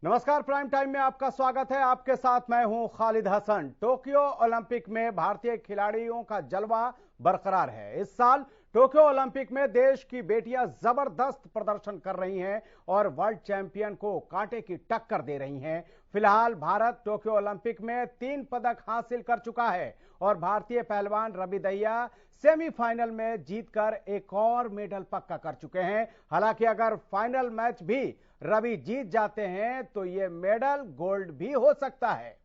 नमस्कार, prime time में आपका स्वागत है। आपके साथ मैं हूं खालिद हसन। टोक्यो ओलंपिक में भारतीय खिलाड़ियों का जलवा बरकरार है। इस साल टोक्यो ओलंपिक में देश की बेटियां जबरदस्त प्रदर्शन कर रही हैं और वर्ल्ड चैंपियन को कांटे की टक्कर दे रही हैं। फिलहाल भारत टोक्यो ओलंपिक में 3 पदक हासिल कर चुका है और भारतीय पहलवान रवि दहिया सेमीफाइनल में जीतकर एक और मेडल पक्का कर चुके हैं। हालांकि अगर फाइनल मैच भी रवि जीत जाते हैं तो यह मेडल गोल्ड भी हो सकता है।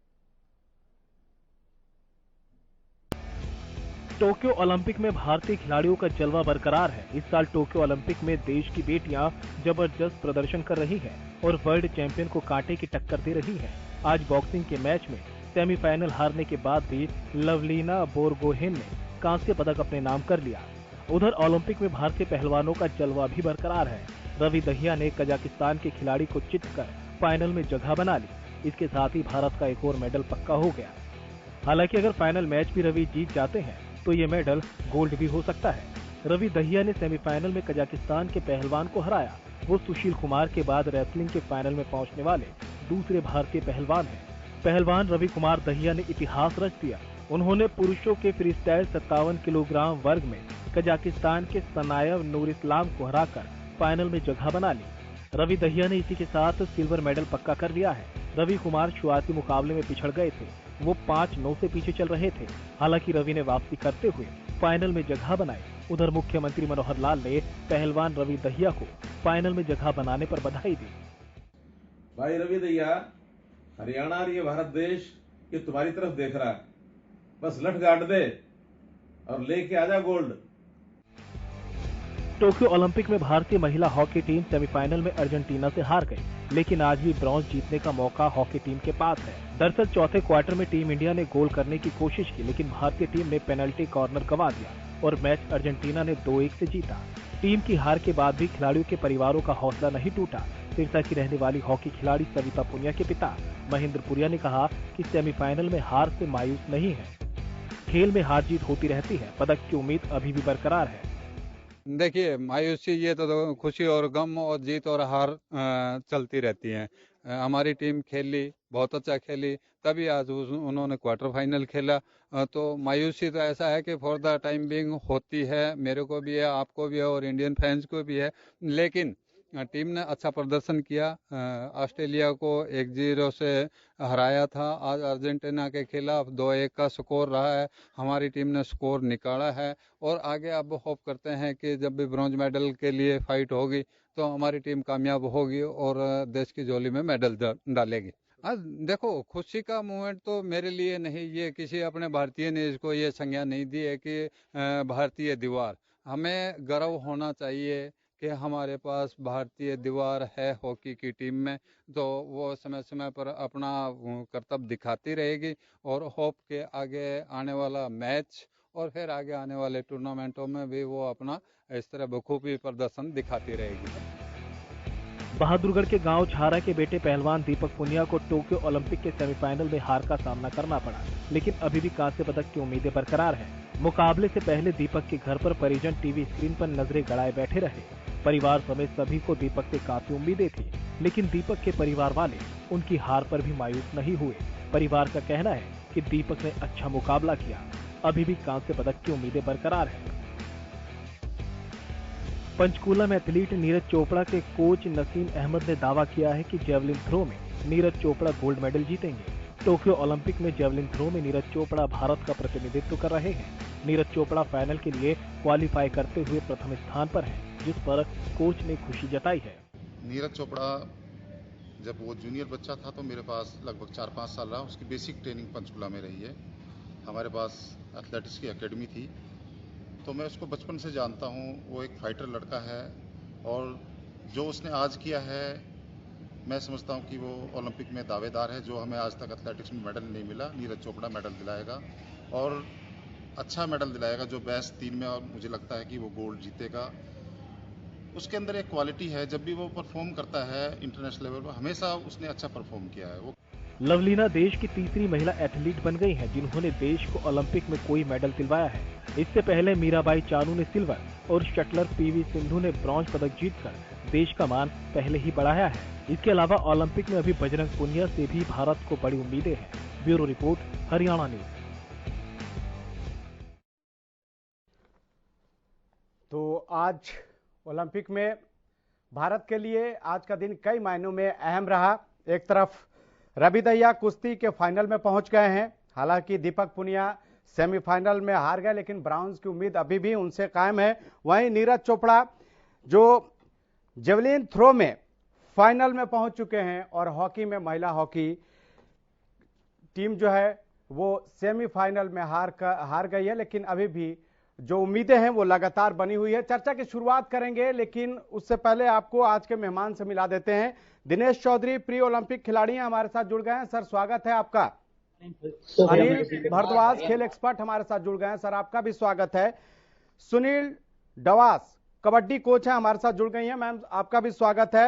टोक्यो ओलंपिक में भारतीय खिलाड़ियों का जलवा बरकरार है। इस साल टोक्यो ओलंपिक में देश की बेटियां जबरदस्त प्रदर्शन कर रही हैं और वर्ल्ड चैंपियन को कांटे की टक्कर दे रही हैं। आज बॉक्सिंग के मैच में सेमीफाइनल हारने के बाद भी लवलीना बोरगोहेन ने कांस्य पदक अपने नाम कर लिया। उधर ओलंपिक में भारतीय पहलवानों का जलवा भी बरकरार है। रवि दहिया ने कजाकिस्तान के खिलाड़ी को चितकर फाइनल में जगह बना ली। इसके साथ ही भारत का एक और मेडल पक्का हो गया। हालांकि अगर फाइनल मैच भी रवि जीत जाते हैं तो ये मेडल गोल्ड भी हो सकता है। रवि दहिया ने सेमीफाइनल में कजाकिस्तान के पहलवान को हराया। वो सुशील कुमार के बाद रेसलिंग के फाइनल में पहुंचने वाले दूसरे भारतीय पहलवान हैं। पहलवान रवि कुमार दहिया ने इतिहास रच दिया। उन्होंने पुरुषों के फ्रीस्टाइल 57 किलोग्राम वर्ग में कजाकिस्तान के सनायव नूरिस्लाम को हराकर फाइनल में जगह बना ली। रवि दहिया ने इसी के साथ सिल्वर मेडल पक्का कर लिया है। रवि कुमार शुरुआती मुकाबले में पिछड़ गए थे। वो 5-9 से पीछे चल रहे थे। हालांकि रवि ने वापसी करते हुए फाइनल में जगह बनाई। उधर मुख्यमंत्री मनोहर लाल ने पहलवान रवि दहिया को फाइनल में जगह बनाने पर बधाई दी। भाई रवि दहिया, हरियाणा और ये भारत देश ये तुम्हारी तरफ देख रहा है। बस लठ गाड़ दे और लेके आजा गोल्ड। टोक्यो ओलंपिक में भारतीय महिला हॉकी टीम सेमीफाइनल में अर्जेंटीना से हार गई, लेकिन आज भी ब्रॉन्ज जीतने का मौका हॉकी टीम के पास है। दरअसल चौथे क्वार्टर में टीम इंडिया ने गोल करने की कोशिश की, लेकिन भारतीय टीम ने पेनल्टी कॉर्नर गंवा दिया और मैच अर्जेंटीना ने 2-1 से जीता। टीम की हार के बाद भी खिलाड़ियों के परिवारों का हौसला नहीं टूटा। सिरसा की रहने वाली हॉकी खिलाड़ी सविता पुनिया के पिता महेंद्र पुनिया ने कहा कि सेमीफाइनल में हार से मायूस नहीं है। खेल में हार जीत होती रहती है, पदक की उम्मीद अभी भी बरकरार है। देखिए, मायूसी ये तो खुशी और गम और जीत और हार चलती रहती है। हमारी टीम खेली, बहुत अच्छा खेली, तभी आज उन्होंने क्वार्टर फाइनल खेला। तो मायूसी तो ऐसा है कि फॉर द टाइम बिंग होती है, मेरे को भी है, आपको भी है और इंडियन फैंस को भी है। लेकिन टीम ने अच्छा प्रदर्शन किया। ऑस्ट्रेलिया को 1-0 से हराया था। आज अर्जेंटीना के खिलाफ 2-1 का स्कोर रहा है। हमारी टीम ने स्कोर निकाला है और आगे अब होप करते हैं कि जब भी ब्रॉन्ज मेडल के लिए फाइट होगी तो हमारी टीम कामयाब होगी और देश की झोली में मेडल डालेगी। आज देखो, खुशी का मोमेंट तो मेरे लिए नहीं, ये किसी अपने भारतीय ने इसको ये संज्ञा नहीं दी है कि भारतीय दीवार। हमें गर्व होना चाहिए कि हमारे पास भारतीय दीवार है हॉकी की टीम में। तो वो समय समय पर अपना कर्तव्य दिखाती रहेगी और होप के आगे आने वाला मैच और फिर आगे आने वाले टूर्नामेंटों में भी वो अपना इस तरह बखूबी प्रदर्शन दिखाती रहेगी। बहादुरगढ़ के गांव छारा के बेटे पहलवान दीपक पुनिया को टोक्यो ओलंपिक के सेमीफाइनल में हार का सामना करना पड़ा, लेकिन अभी भी कांस्य पदक की उम्मीदें बरकरार हैं। मुकाबले से पहले दीपक के घर पर परिजन टीवी स्क्रीन पर नजरें गड़ाए बैठे रहे। परिवार समेत सभी को दीपक से काफी उम्मीदें थी, लेकिन दीपक के परिवार वाले उनकी हार पर भी मायूस नहीं हुए। परिवार का कहना है कि दीपक ने अच्छा मुकाबला किया, अभी भी कांस्य पदक की उम्मीदें बरकरार है। पंचकूला में एथलीट नीरज चोपड़ा के कोच नसीम अहमद ने दावा किया है कि जेवलिन थ्रो में नीरज चोपड़ा गोल्ड मेडल जीतेंगे। टोक्यो ओलंपिक में जेवलिन थ्रो में नीरज चोपड़ा भारत का प्रतिनिधित्व कर रहे हैं। नीरज चोपड़ा फाइनल के लिए क्वालिफाई करते हुए प्रथम स्थान पर हैं, जिस पर कोच ने खुशी जताई है। नीरज चोपड़ा जब वो जूनियर बच्चा था तो मेरे पास लगभग 4-5 साल रहा। उसकी बेसिक ट्रेनिंग पंचकुला में रही है। हमारे पास एथलेटिक्स की एकेडमी थी, तो मैं उसको बचपन से जानता हूँ। वो एक फाइटर लड़का है और जो उसने आज किया है, मैं समझता हूँ कि वो ओलंपिक में दावेदार है। जो हमें आज तक एथलेटिक्स में मेडल नहीं मिला, नीरज चोपड़ा मेडल दिलाएगा और अच्छा मेडल दिलाएगा, जो बेस्ट 3 में, और मुझे लगता है कि वो गोल्ड जीतेगा। उसके अंदर एक क्वालिटी है, जब भी वो परफॉर्म करता है इंटरनेशनल लेवल पर, हमेशा उसने अच्छा परफॉर्म किया है। वो लवलीना देश की तीसरी महिला एथलीट बन गई हैं, जिन्होंने देश को ओलंपिक में कोई मेडल दिलवाया है। इससे पहले मीराबाई चानू ने सिल्वर और शटलर पीवी सिंधु ने ब्रॉन्ज पदक जीतकर देश का मान पहले ही बढ़ाया है। इसके अलावा ओलंपिक में अभी बजरंग पुनिया से भी भारत को बड़ी उम्मीदें हैं। Bureau report, Haryana news. तो आज ओलंपिक में भारत के लिए आज का दिन कई मायनों में अहम रहा। एक तरफ रवि दहिया कुश्ती के फाइनल में पहुंच गए हैं। हालांकि दीपक पुनिया सेमीफाइनल में हार गए, लेकिन ब्राउंज की उम्मीद अभी भी उनसे कायम है। वहीं नीरज चोपड़ा जो जेवलिन थ्रो में फाइनल में पहुंच चुके हैं और हॉकी में महिला हॉकी टीम जो है वो सेमीफाइनल में हार गई है, लेकिन अभी भी जो उम्मीदें हैं वो लगातार बनी हुई है। चर्चा की शुरुआत करेंगे, लेकिन उससे पहले आपको आज के मेहमान से मिला देते हैं। दिनेश चौधरी प्री ओलंपिक खिलाड़ी हैं, हमारे साथ जुड़ गए हैं। सर स्वागत है आपका। अनिल भारद्वाज खेल एक्सपर्ट हमारे साथ जुड़ गए हैं। सर आपका भी स्वागत है। सुनील डवास कबड्डी कोच है, हमारे साथ जुड़ गई हैं। मैम आपका भी स्वागत है।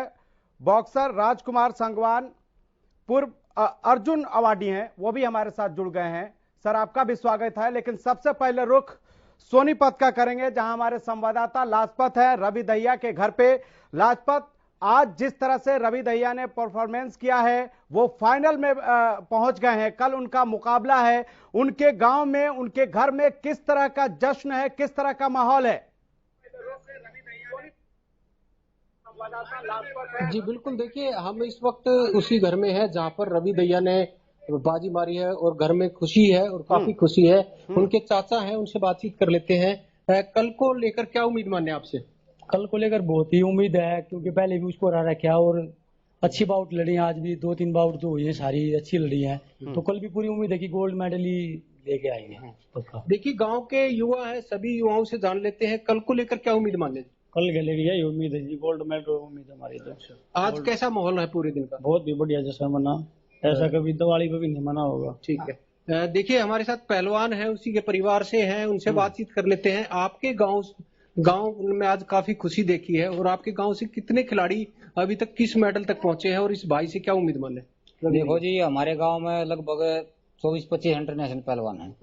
बॉक्सर राजकुमार संगवान पूर्व अर्जुन अवार्डी हैं, वो भी हमारे साथ जुड़ गए हैं। सर आपका भी स्वागत है। लेकिन सबसे पहले रुख सोनीपत का करेंगे, जहां हमारे संवाददाता लाजपत है रवि दहिया के घर पे। लाजपत, आज जिस तरह से रवि दहिया ने परफॉर्मेंस किया है, वो फाइनल में पहुंच गए हैं। कल उनका मुकाबला है। उनके गांव में, उनके घर में किस तरह का जश्न है, किस तरह का माहौल है? जी बिल्कुल, देखिए हम इस वक्त उसी घर में है जहां पर रवि दहिया ने बाजी मारी है और घर में खुशी है और काफी खुशी है। उनके चाचा हैं, उनसे बातचीत कर लेते हैं। कल को लेकर क्या उम्मीद माने आपसे? कल को लेकर बहुत ही उम्मीद है, क्योंकि पहले भी उसको हरा रखा और अच्छी बाउट लड़ी, आज भी 2-3 बाउट तो हुई है, सारी अच्छी लड़ी है। तो कल भी पूरी उम्मीद है कि गोल्ड मेडल ही लेके आएंगे। देखिए गांव के युवा है, सभी युवाओं से जान लेते हैं कल को लेकर क्या उम्मीद माने? कल के लिए यही उम्मीद है जी, गोल्ड मेडल उम्मीद हमारी। तो आज कैसा माहौल है पूरे दिन का? बहुत ही बढ़िया जैसा मना, ऐसा कभी दिवाली पे भी नहीं मना होगा। ठीक है। देखिए हमारे साथ पहलवान है, उसी के परिवार से हैं, उनसे बातचीत कर लेते हैं। आपके गांव में आज काफी खुशी देखी है, और आपके गांव से कितने खिलाड़ी अभी तक किस मेडल तक पहुंचे हैं और इस भाई से क्या उम्मीद मान है? देखो जी, हमारे गांव में लगभग 24-25 इंटरनेशनल पहलवान हैं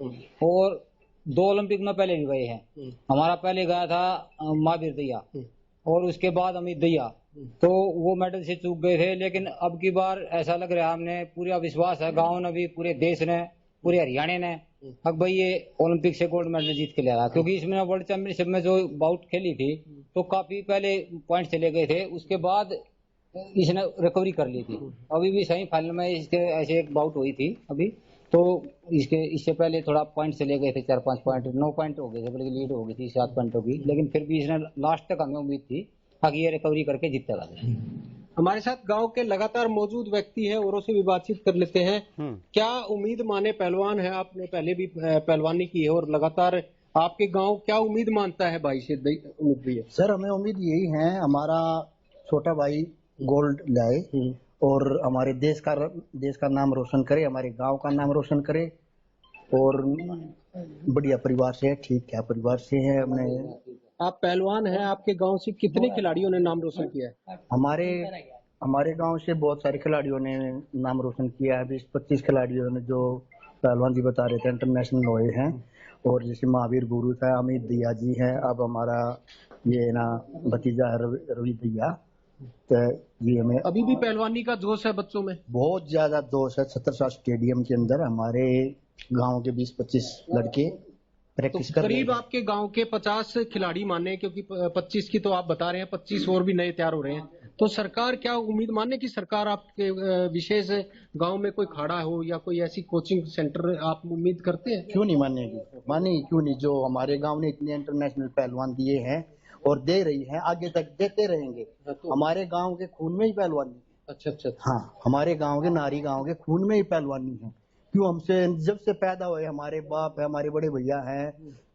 और 2 ओलंपिक में पहले भी गए हैं। हमारा पहले गया था महावीर दहिया और उसके बाद अमित दहिया, तो वो मेडल से चूक गए थे। लेकिन अब की बार ऐसा लग रहा है, हमने पूरा विश्वास है, गांव ने भी, पूरे देश ने, पूरे हरियाणा ने, अब भाई ये ओलंपिक से गोल्ड मेडल जीत के ले रहा। क्योंकि इसमें वर्ल्ड चैंपियनशिप में जो बाउट खेली थी तो काफी पहले पॉइंट चले गए थे, उसके बाद इसने रिकवरी कर ली थी। अभी भी सही फाइनल में इसके ऐसे एक बाउट हुई थी अभी, तो इससे पहले थोड़ा पॉइंट चले गए थे, 4-5 पॉइंट, 9 पॉइंट हो गए थे, बल्कि लीड हो गई थी 7 पॉइंटों की। लेकिन फिर भी इसने लास्ट तक हमें उम्मीद थी ताकि ये रिकवरी करके जीतेगा। हमारे साथ गांव के लगातार मौजूद व्यक्ति हैं, औरों से भी बातचीत कर लेते हैं। क्या उम्मीद माने? पहलवान है, आपने पहले भी पहलवानी की है और लगातार आपके गांव क्या उम्मीद मानता है भाई से? उम्मीद भी है सर, हमें उम्मीद यही है, हमारा छोटा भाई गोल्ड लाए और हमारे देश का नाम रोशन करे, हमारे गांव का नाम रोशन करे। और बढ़िया परिवार से है, ठीक है परिवार से है। हमने आप पहलवान हैं, आपके गांव से कितने खिलाड़ियों ने नाम रोशन किया है? हमारे गांव से बहुत सारे खिलाड़ियों ने नाम रोशन किया है। 20-25 खिलाड़ियों ने, जो पहलवान जी बता रहे थे, इंटरनेशनल हुए हैं। और जैसे महावीर गुरु था, अमित दहिया जी हैं, अब हमारा ये ना भतीजा है रवि दहिया। तो ये हमें अभी भी पहलवानी का जोश है बच्चों में? बहुत ज्यादा जोश है। 17 स्टेडियम के अंदर हमारे गांव के 20-25 लड़के प्रैक्टिस कर रहे हैं। करीब आपके गांव के 50 खिलाड़ी माने, क्योंकि 25 की तो आप बता रहे हैं, 25 और भी नए तैयार हो रहे हैं। तो सरकार क्या उम्मीद माने कि सरकार आपके विशेष गांव में कोई खाड़ा हो या कोई ऐसी कोचिंग सेंटर आप उम्मीद करते हैं? क्यों नहीं मानेगी, क्यों नहीं। जो हमारे गांव ने इतने इंटरनेशनल पहलवान दिए हैं और दे रही है, आगे तक देते रहेंगे। हमारे गांव के खून में ही पहलवानी। अच्छा। हाँ, हमारे गांव के नारी गांव के खून में ही पहलवानी है। क्यों, हमसे जब से पैदा हुए हमारे बाप है, हमारे बड़े भैया हैं,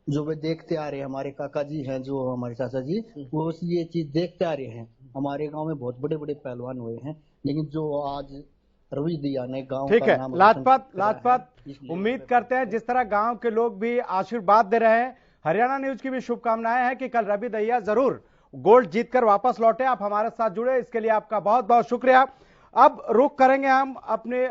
जो वे देखते आ रहे हैं। हमारे काका जी हैं, जो हमारे चाचा जी, वो ये चीज देखते आ रहे हैं। हमारे गांव में बहुत बड़े बड़े पहलवान हुए हैं, लेकिन जो आज रवि दहिया ने गांव ठीक है। लाजपत उम्मीद करते हैं जिस तरह गांव के लोग भी आशीर्वाद दे रहे हैं, हरियाणा न्यूज की भी शुभकामनाएं हैं कि कल रवि दहिया जरूर गोल्ड जीतकर वापस लौटे। आप हमारे साथ जुड़े, इसके लिए आपका बहुत बहुत शुक्रिया। अब रुख करेंगे हम अपने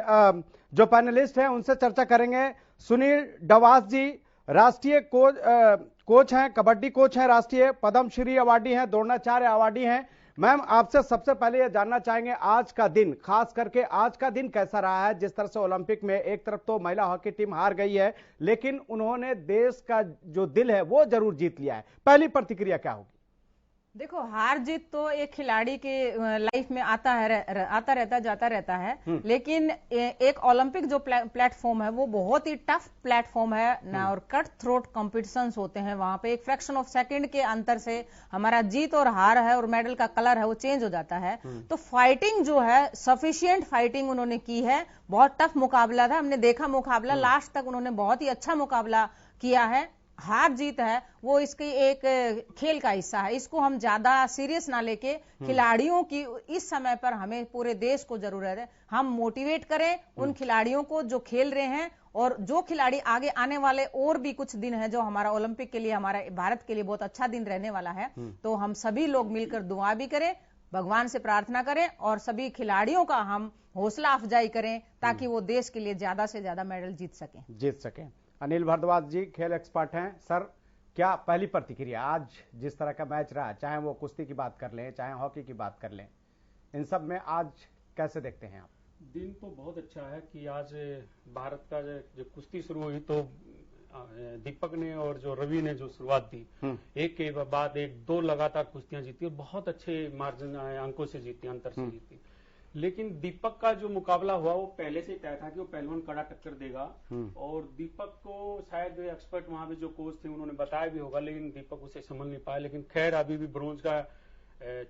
जो पैनलिस्ट हैं उनसे चर्चा करेंगे। सुनील डवास जी राष्ट्रीय कोच हैं, कबड्डी कोच हैं, राष्ट्रीय पद्मश्री अवार्डी हैं, द्रोणाचार्य अवार्डी हैं। मैम, आपसे सबसे पहले ये जानना चाहेंगे आज का दिन, खास करके आज का दिन कैसा रहा है? जिस तरह से ओलंपिक में एक तरफ तो महिला हॉकी टीम हार गई है, लेकिन उन्होंने देश का जो दिल है वो जरूर जीत लिया है। पहली प्रतिक्रिया क्या होगी? देखो, हार जीत तो एक खिलाड़ी के लाइफ में आता रहता जाता रहता है, लेकिन एक ओलंपिक जो प्लेटफॉर्म है वो बहुत ही टफ प्लेटफॉर्म है ना, और कट थ्रोट कॉम्पिटिशंस होते हैं वहां पे। एक फ्रैक्शन ऑफ सेकंड के अंतर से हमारा जीत और हार है और मेडल का कलर है वो चेंज हो जाता है। तो फाइटिंग जो है, सफिशिएंट फाइटिंग उन्होंने की है। बहुत टफ मुकाबला था, हमने देखा मुकाबला, लास्ट तक उन्होंने बहुत ही अच्छा मुकाबला किया है। हार जीत है वो इसकी एक खेल का हिस्सा है, इसको हम ज्यादा सीरियस ना लेके खिलाड़ियों की इस समय पर हमें पूरे देश को जरूरत है, हम मोटिवेट करें उन खिलाड़ियों को जो खेल रहे हैं, और जो खिलाड़ी आगे आने वाले और भी कुछ दिन है जो हमारा ओलंपिक के लिए, हमारे भारत के लिए बहुत अच्छा दिन रहने वाला है। तो हम सभी लोग मिलकर दुआ भी करें, भगवान से प्रार्थना करें और सभी खिलाड़ियों का हम हौसला अफजाई करें ताकि वो देश के लिए ज्यादा से ज्यादा मेडल जीत सकें। अनिल भारद्वाज जी खेल एक्सपर्ट हैं। सर, क्या पहली प्रतिक्रिया आज जिस तरह का मैच रहा, चाहे वो कुश्ती की बात कर लें, चाहे हॉकी की बात कर लें, इन सब में आज कैसे देखते हैं आप? दिन तो बहुत अच्छा है कि आज भारत का जो कुश्ती शुरू हुई तो दीपक ने और जो रवि ने जो शुरुआत दी, एक के बाद एक 2 लगातार कुश्तियां जीती और बहुत अच्छे मार्जिन अंकों से जीती, अंतर से जीती। लेकिन दीपक का जो मुकाबला हुआ वो पहले से तय था कि वो पहलवान कड़ा टक्कर देगा, और दीपक को शायद एक्सपर्ट वहां पे जो कोच थे उन्होंने बताया भी होगा, लेकिन दीपक उसे समझ नहीं पाया। लेकिन खैर अभी भी ब्रोंज का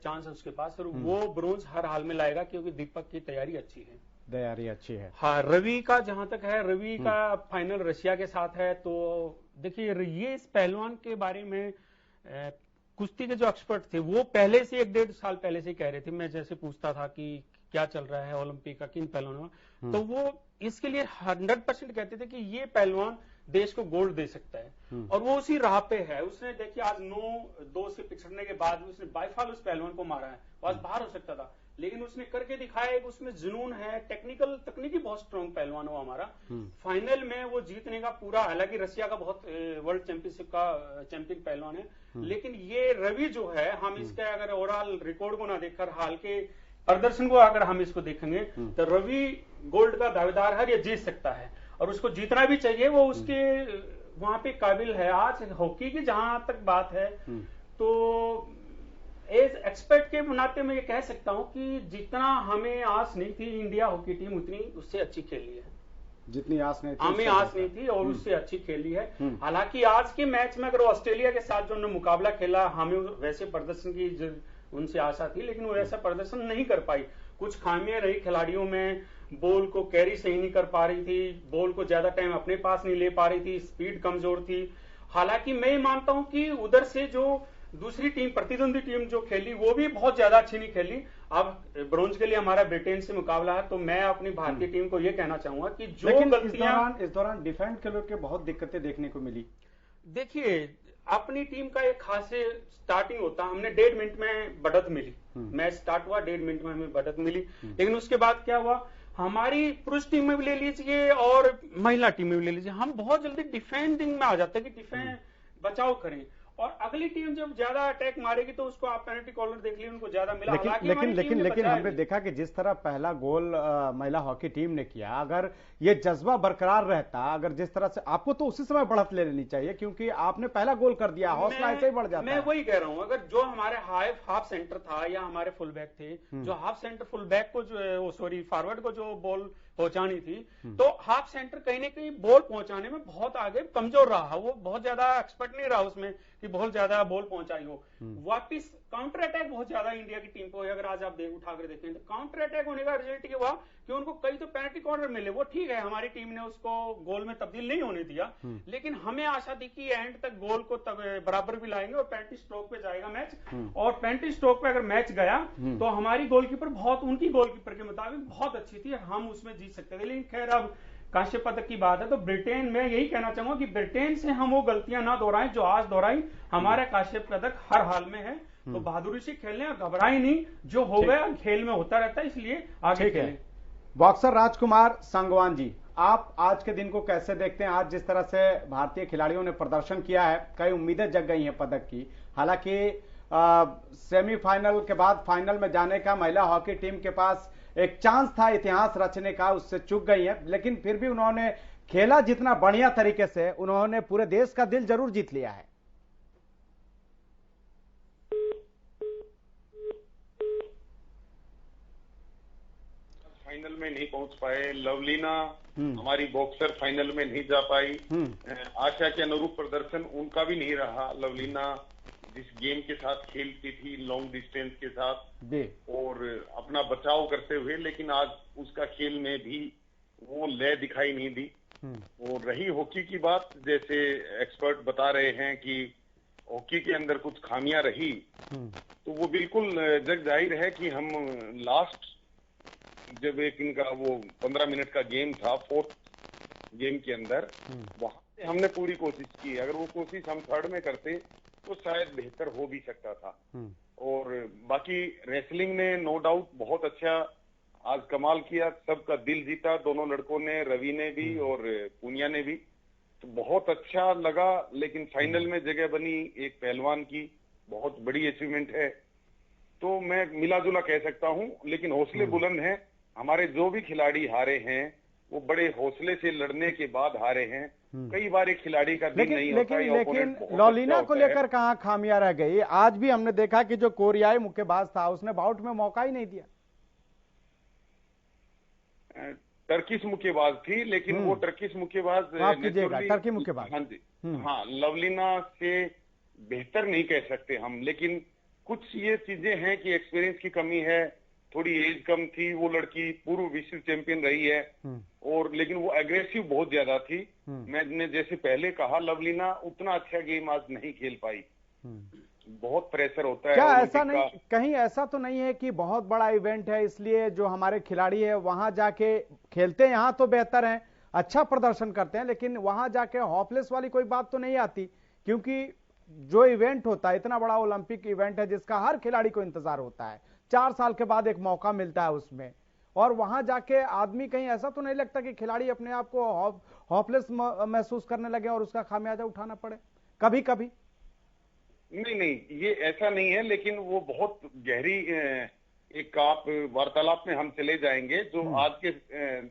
चांस है उसके पास, और वो ब्रोंज हर हाल में लाएगा क्योंकि दीपक की तैयारी अच्छी है। हाँ, रवि का जहां तक है, रवि का फाइनल रशिया के साथ है। तो देखिए, ये इस पहलवान के बारे में कुश्ती के जो एक्सपर्ट थे वो पहले से 1-1.5 साल पहले से कह रहे थे। मैं जैसे पूछता था कि क्या चल रहा है ओलंपिक का, किन पहलवानों का, तो वो इसके लिए 100% कहते थे कि ये पहलवान देश को गोल्ड दे सकता है, और वो उसी राह पे है। उसने देखिए आज 9-2 से पिछड़ने के बाद उसने बाईफाल उस पहलवान को मारा है, वो आज बाहर हो सकता था, लेकिन उसने करके दिखाया। एक उसमें जुनून है, तकनीकी बहुत स्ट्रॉन्ग पहलवान हो हमारा। फाइनल में वो जीतने का पूरा, हालांकि रशिया का बहुत वर्ल्ड चैंपियनशिप का चैंपियन पहलवान है, लेकिन ये रवि जो है, हम इसके अगर ओवरऑल रिकॉर्ड को ना देखकर हाल के प्रदर्शन को अगर हम इसको देखेंगे तो रवि गोल्ड का दावेदार है, ये जीत सकता है और उसको जीतना भी चाहिए, वो उसके वहां पे काबिल है। आज हॉकी की जहां तक बात है तो एज एक्सपर्ट के नाते मैं ये कह सकता हूं कि जितना हमें आस नहीं थी इंडिया हॉकी टीम उतनी उससे अच्छी खेली है, जितनी आस नहीं थी हमें आस नहीं थी और उससे अच्छी खेली है। हालांकि आज के मैच में अगर ऑस्ट्रेलिया के साथ जो उन्होंने मुकाबला खेला, हमें वैसे प्रदर्शन की उनसे आशा थी, लेकिन वो ऐसा प्रदर्शन नहीं कर पाई। कुछ खामियां रही खिलाड़ियों में, बॉल को कैरी सही नहीं कर पा रही थी, बॉल को ज्यादा टाइम अपने पास नहीं ले पा रही थी, स्पीड कमजोर थी। हालांकि मैं ये मानता हूं कि उधर से जो दूसरी टीम, प्रतिद्वंदी टीम जो खेली वो भी बहुत ज्यादा अच्छी नहीं खेली। अब ब्रोंज के लिए हमारा ब्रिटेन से मुकाबला है, तो मैं अपनी भारतीय टीम को ये कहना चाहूंगा कि जो गलतियां इस दौरान डिफेंड के लोग के बहुत दिक्कतें देखने को मिली। देखिए, अपनी टीम का एक खास स्टार्टिंग होता, हमने 1.5 मिनट में बढ़त मिली, मैच स्टार्ट हुआ 1.5 मिनट में हमें बढ़त मिली, लेकिन उसके बाद क्या हुआ, हमारी पुरुष टीम में भी ले लीजिए और महिला टीम में भी ले लीजिए, हम बहुत जल्दी डिफेंडिंग में आ जाते हैं कि डिफेंस बचाव करें, और अगली टीम जब ज्यादा अटैक मारेगी तो उसको आप पेनल्टी कॉर्नर देख लीजिए, उनको ज्यादा मिला। लेकिन हमने देखा कि जिस तरह पहला गोल महिला हॉकी टीम ने किया, अगर ये जज्बा बरकरार रहता, अगर जिस तरह से, आपको तो उसी समय बढ़त ले लेनी चाहिए क्योंकि आपने पहला गोल कर दिया, हौसला ऐसे ही बढ़ जाता है। मैं वही कह रहा हूं, अगर जो हमारे हाफ सेंटर था या हमारे फुल बैक थे, जो हाफ सेंटर फुल बैक को जो फॉरवर्ड को जो बॉल पहुंचानी थी, तो हाफ सेंटर कहीं ना कहीं बॉल पहुंचाने में बहुत आगे कमजोर रहा, वो बहुत ज्यादा एक्सपर्ट नहीं रहा उसमें कि बहुत ज्यादा बॉल पहुंचाई हो। वापिस काउंटर अटैक बहुत ज्यादा इंडिया की टीम को, अगर आज आप उठाकर देखें तो काउंटर अटैक होने का रिजल्ट ये हुआ कि उनको कई तो पेनल्टी कॉर्नर मिले, वो ठीक है, हमारी टीम ने उसको गोल में तब्दील नहीं होने दिया, लेकिन हमें आशा थी कि एंड तक गोल को बराबर भी लाएंगे और पेनल्टी स्ट्रोक पे जाएगा मैच, और पेनल्टी स्ट्रोक पे अगर मैच गया तो हमारी गोलकीपर बहुत, उनकी गोलकीपर के मुताबिक बहुत अच्छी थी, हम उसमें जीत सकते थे। लेकिन खैर, अब कांस्य पदक की बात है तो ब्रिटेन में यही कहना चाहूंगा कि ब्रिटेन से हम वो गलतियां ना दोहराएं जो आज दोहराई। हमारा कांस्य पदक हर हाल में है, तो बहादुरी से खेलने और घबराएं नहीं, जो हो गया खेल में होता रहता है, इसलिए आगे खेलें। बॉक्सर राजकुमार सांगवान जी, आप आज के दिन को कैसे देखते हैं? आज जिस तरह से भारतीय खिलाड़ियों ने प्रदर्शन किया है, कई उम्मीदें जग गई हैं पदक की, हालांकि सेमीफाइनल के बाद फाइनल में जाने का महिला हॉकी टीम के पास एक चांस था इतिहास रचने का, उससे चूक गई है। लेकिन फिर भी उन्होंने खेला जितना बढ़िया तरीके से, उन्होंने पूरे देश का दिल जरूर जीत लिया है। फाइनल में नहीं पहुंच पाए, लवलीना हमारी बॉक्सर फाइनल में नहीं जा पाई। आशा के अनुरूप प्रदर्शन उनका भी नहीं रहा। लवलीना जिस गेम के साथ खेलती थी, लॉन्ग डिस्टेंस के साथ और अपना बचाव करते हुए, लेकिन आज उसका खेल में भी वो लय दिखाई नहीं दी। और रही हॉकी की बात, जैसे एक्सपर्ट बता रहे हैं कि हॉकी के अंदर कुछ खामियां रही, तो वो बिल्कुल जग जाहिर है कि हम लास्ट जब एक इनका वो 15 मिनट का गेम था, 4th गेम के अंदर, वहां से हमने पूरी कोशिश की। अगर वो कोशिश हम 3rd में करते तो शायद बेहतर हो भी सकता था। और बाकी रेसलिंग ने नो डाउट बहुत अच्छा आज कमाल किया, सबका दिल जीता दोनों लड़कों ने, रवि ने भी और पूनिया ने भी, तो बहुत अच्छा लगा। लेकिन फाइनल में जगह बनी एक पहलवान की, बहुत बड़ी अचीवमेंट है। तो मैं मिला जुला कह सकता हूं, लेकिन हौसले बुलंद हैं। हमारे जो भी खिलाड़ी हारे हैं वो बड़े हौसले से लड़ने के बाद हारे हैं। कई बार एक खिलाड़ी का दिन नहीं होता। लेकिन लवलीना को लेकर कहाँ खामियां रह गई? आज भी हमने देखा कि जो कोरियाई मुक्केबाज था उसने बाउट में मौका ही नहीं दिया। टर्किश मुक्केबाज थी, लेकिन वो टर्किश मुक्केबाज, टर्की मुक्केबाज, हाँ जी, हाँ, लवलीना से बेहतर नहीं कह सकते हम। लेकिन कुछ ये चीजें हैं कि एक्सपीरियंस की कमी है, थोड़ी एज कम थी। वो लड़की पूर्व विश्व चैंपियन रही है और लेकिन वो एग्रेसिव बहुत ज्यादा थी। मैंने जैसे पहले कहा, लवलीना उतना अच्छा गेम आज नहीं खेल पाई। बहुत प्रेशर होता है। क्या ऐसा नहीं, कहीं ऐसा तो नहीं है कि बहुत बड़ा इवेंट है इसलिए जो हमारे खिलाड़ी है वहां जाके खेलते हैं, यहाँ तो बेहतर है, अच्छा प्रदर्शन करते हैं, लेकिन वहां जाके होपलेस वाली कोई बात तो नहीं आती? क्योंकि जो इवेंट होता है, इतना बड़ा ओलंपिक इवेंट है जिसका हर खिलाड़ी को इंतजार होता है, 4 साल के बाद एक मौका मिलता है उसमें, और वहां जाके आदमी कहीं ऐसा तो नहीं लगता कि खिलाड़ी अपने आप को होपलेस महसूस करने लगे और उसका खामियाजा उठाना पड़े कभी कभी? नहीं, ये ऐसा नहीं है। लेकिन वो बहुत गहरी एक आप वार्तालाप में हम चले जाएंगे, जो आज के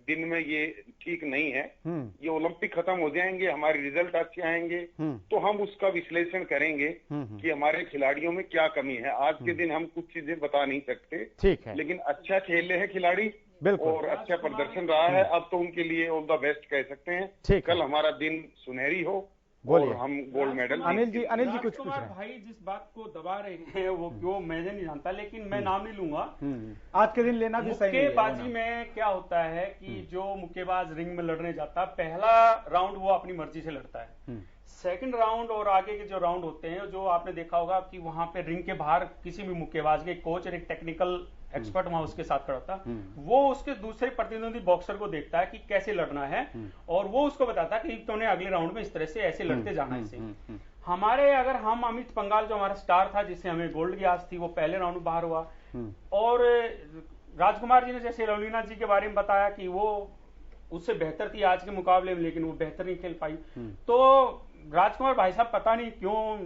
दिन में ये ठीक नहीं है। ये ओलंपिक खत्म हो जाएंगे, हमारे रिजल्ट अच्छे आएंगे, तो हम उसका विश्लेषण करेंगे कि हमारे खिलाड़ियों में क्या कमी है। आज के दिन हम कुछ चीजें बता नहीं सकते, ठीक है, लेकिन अच्छा खेले हैं खिलाड़ी और अच्छा प्रदर्शन रहा है। अब तो उनके लिए ऑल द बेस्ट कह सकते हैं। कल हमारा दिन सुनहरी हो और हम गोल्ड मेडल। अनिल जी कुछ कुमार भाई जिस बात को दबा रहे हैं वो क्यों मैं नहीं जानता, लेकिन मैं नाम नहीं लूंगा। आज के दिन लेना भी सही नहीं है। मुक्केबाजी में क्या होता है कि जो मुक्केबाज रिंग में लड़ने जाता है, पहला राउंड वो अपनी मर्जी से लड़ता है, सेकंड राउंड और आगे के जो राउंड होते हैं, जो आपने देखा होगा कि वहां पे रिंग के बाहर किसी भी मुक्केबाज के कोच और एक टेक्निकल एक्सपर्ट वहां उसके साथ खड़ा था, वो उसके दूसरे प्रतिद्वंदी बॉक्सर को देखता है कि कैसे लड़ना है और वो उसको बताता है कि तूने अगले राउंड में इस तरह से ऐसे लड़ते जाना है। हमारे अगर हम अमित पंघाल जो हमारा स्टार था जिससे हमें गोल्ड की आस थी, वो पहले राउंड में बाहर हुआ। और राजकुमार जी ने जैसे लवलीना जी के बारे में बताया कि वो उससे बेहतर थी आज के मुकाबले में, लेकिन वो बेहतर नहीं खेल पाई। तो राजकुमार भाई साहब पता नहीं क्यों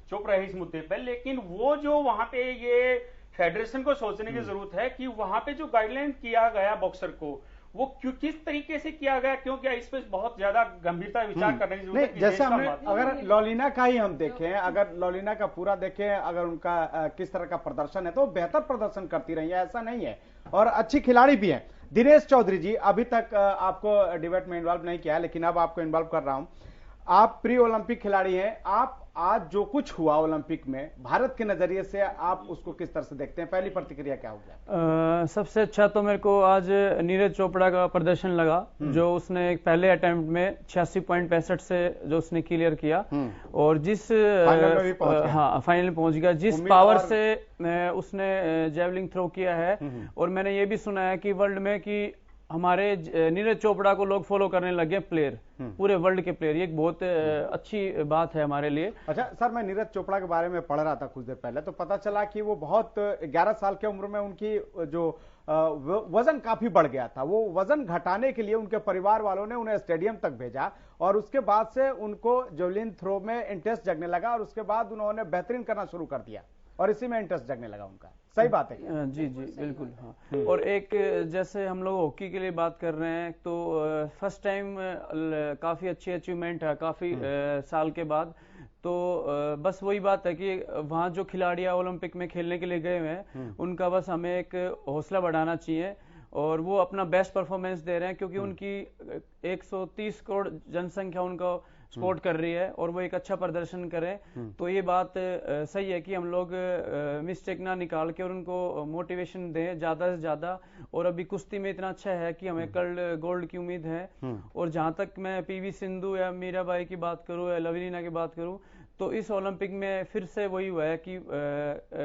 चुप रहे इस मुद्दे पर, लेकिन वो जो वहां पे ये फेडरेशन को सोचने की जरूरत है कि वहां पे जो गाइडलाइन किया गया बॉक्सर को, वो किस तरीके से किया गया, क्योंकि इस पे बहुत ज्यादा गंभीरता विचार करने की जरूरत है। जैसे हमने अगर लवलीना का ही हम देखें, अगर लवलीना का पूरा देखें, अगर उनका किस तरह का प्रदर्शन है तो बेहतर प्रदर्शन करती रही है, ऐसा नहीं है, और अच्छी खिलाड़ी भी है। दिनेश चौधरी जी, अभी तक आपको डिबेट में इन्वॉल्व नहीं किया, लेकिन अब आपको इन्वॉल्व कर रहा हूं। आप प्री ओलंपिक खिलाड़ी हैं, आप आज जो कुछ हुआ ओलंपिक में भारत के नजरिए से आप उसको किस तरह से देखते हैं? पहली प्रतिक्रिया क्या हो गया? सबसे अच्छा तो मेरे को आज नीरज चोपड़ा का प्रदर्शन लगा, जो उसने एक पहले अटेम्प्ट में 86.65 से जो उसने क्लियर किया और जिस फाइनल में पहुंच गया, जिस पावर से उसने जेवलिंग थ्रो किया है। और मैंने ये भी सुना है कि वर्ल्ड में कि हमारे नीरज चोपड़ा को लोग फॉलो करने लगे, प्लेयर पूरे वर्ल्ड के प्लेयर, ये एक बहुत अच्छी बात है हमारे लिए। अच्छा सर, मैं नीरज चोपड़ा के बारे में पढ़ रहा था कुछ देर पहले, तो पता चला कि वो बहुत 11 साल की उम्र में उनकी जो वजन काफी बढ़ गया था। वो वजन घटाने के लिए उनके परिवार वालों ने उन्हें स्टेडियम तक भेजा और उसके बाद से उनको जेवलिन थ्रो में इंटरेस्ट जगने लगा और उसके बाद उन्होंने बेहतरीन करना शुरू कर दिया। और इसी में इंटरेस्ट जगने लगा उनका। सही बात है। जी जी बिल्कुल। हाँ, और एक जैसे हम लोग हॉकी के लिए बात कर रहे हैं तो फर्स्ट टाइम काफी अच्छी अचीवमेंट है काफी साल के बाद। तो बस वही बात है कि वहाँ जो खिलाड़ी ओलंपिक में खेलने के लिए गए हुए हैं उनका बस हमें एक हौसला बढ़ाना चाहिए और वो अपना बेस्ट परफॉर्मेंस दे रहे हैं, क्योंकि उनकी 130 करोड़ जनसंख्या उनको सपोर्ट कर रही है और वो एक अच्छा प्रदर्शन करें। तो ये बात सही है कि हम लोग मिस्टेक ना निकाल के और उनको मोटिवेशन दें ज्यादा से ज्यादा। और अभी कुश्ती में इतना अच्छा है कि हमें कल गोल्ड की उम्मीद है। और जहां तक मैं पीवी सिंधु या मीराबाई की बात करूं या लवलीना की बात करूं तो इस ओलंपिक में फिर से वही हुआ है कि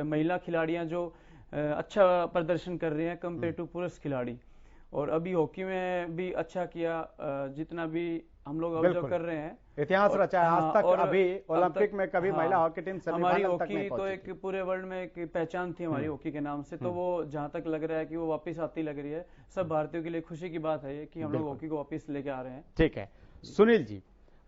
महिला खिलाड़ियां जो अच्छा प्रदर्शन कर रही हैं कंपेयर टू पुरुष खिलाड़ी। और अभी हॉकी में भी अच्छा किया, जितना भी हम लोग ऑब्जर्व कर रहे हैं इतिहास रचा है आज तक। अभी ओलंपिक में कभी महिला हॉकी टीम हमारी हॉकी तो एक पूरे वर्ल्ड में एक पहचान थी हमारी हॉकी के नाम से। तो वो जहां तक लग रहा है कि वो वापस आती लग रही है। सब भारतीयों के लिए खुशी की बात है कि हम लोग हॉकी को वापस लेके आ रहे हैं। ठीक है सुनील जी,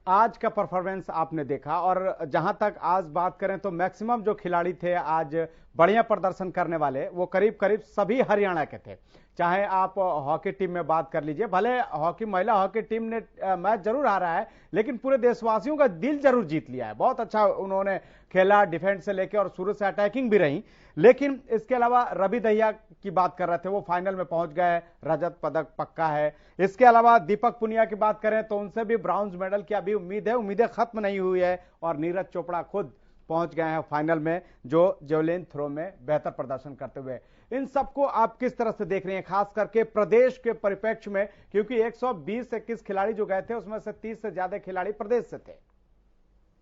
आज का परफॉर्मेंस आपने देखा और जहां तक आज बात करें तो मैक्सिमम जो खिलाड़ी थे आज बढ़िया प्रदर्शन करने वाले वो करीब करीब सभी हरियाणा के थे। चाहे आप हॉकी टीम में बात कर लीजिए, भले हॉकी महिला हॉकी टीम ने मैच जरूर हारा है लेकिन पूरे देशवासियों का दिल जरूर जीत लिया है। बहुत अच्छा उन्होंने खेला, डिफेंस से लेकर और शुरू से अटैकिंग भी रही। लेकिन इसके अलावा रवि दहिया की बात कर रहे थे, वो फाइनल में पहुंच गए, रजत पदक पक्का है। इसके अलावा दीपक पुनिया की बात करें तो उनसे भी ब्रॉन्ज मेडल की अभी उम्मीद है, उम्मीदें खत्म नहीं हुई है। और नीरज चोपड़ा खुद पहुंच गए हैं फाइनल में, जो जेवलिन थ्रो में बेहतर प्रदर्शन करते हुए। इन सबको आप किस तरह से देख रहे हैं, खास करके प्रदेश के परिप्रेक्ष्य में, क्योंकि 120-21 खिलाड़ी जो गए थे उसमें से 30 से ज्यादा खिलाड़ी प्रदेश से थे।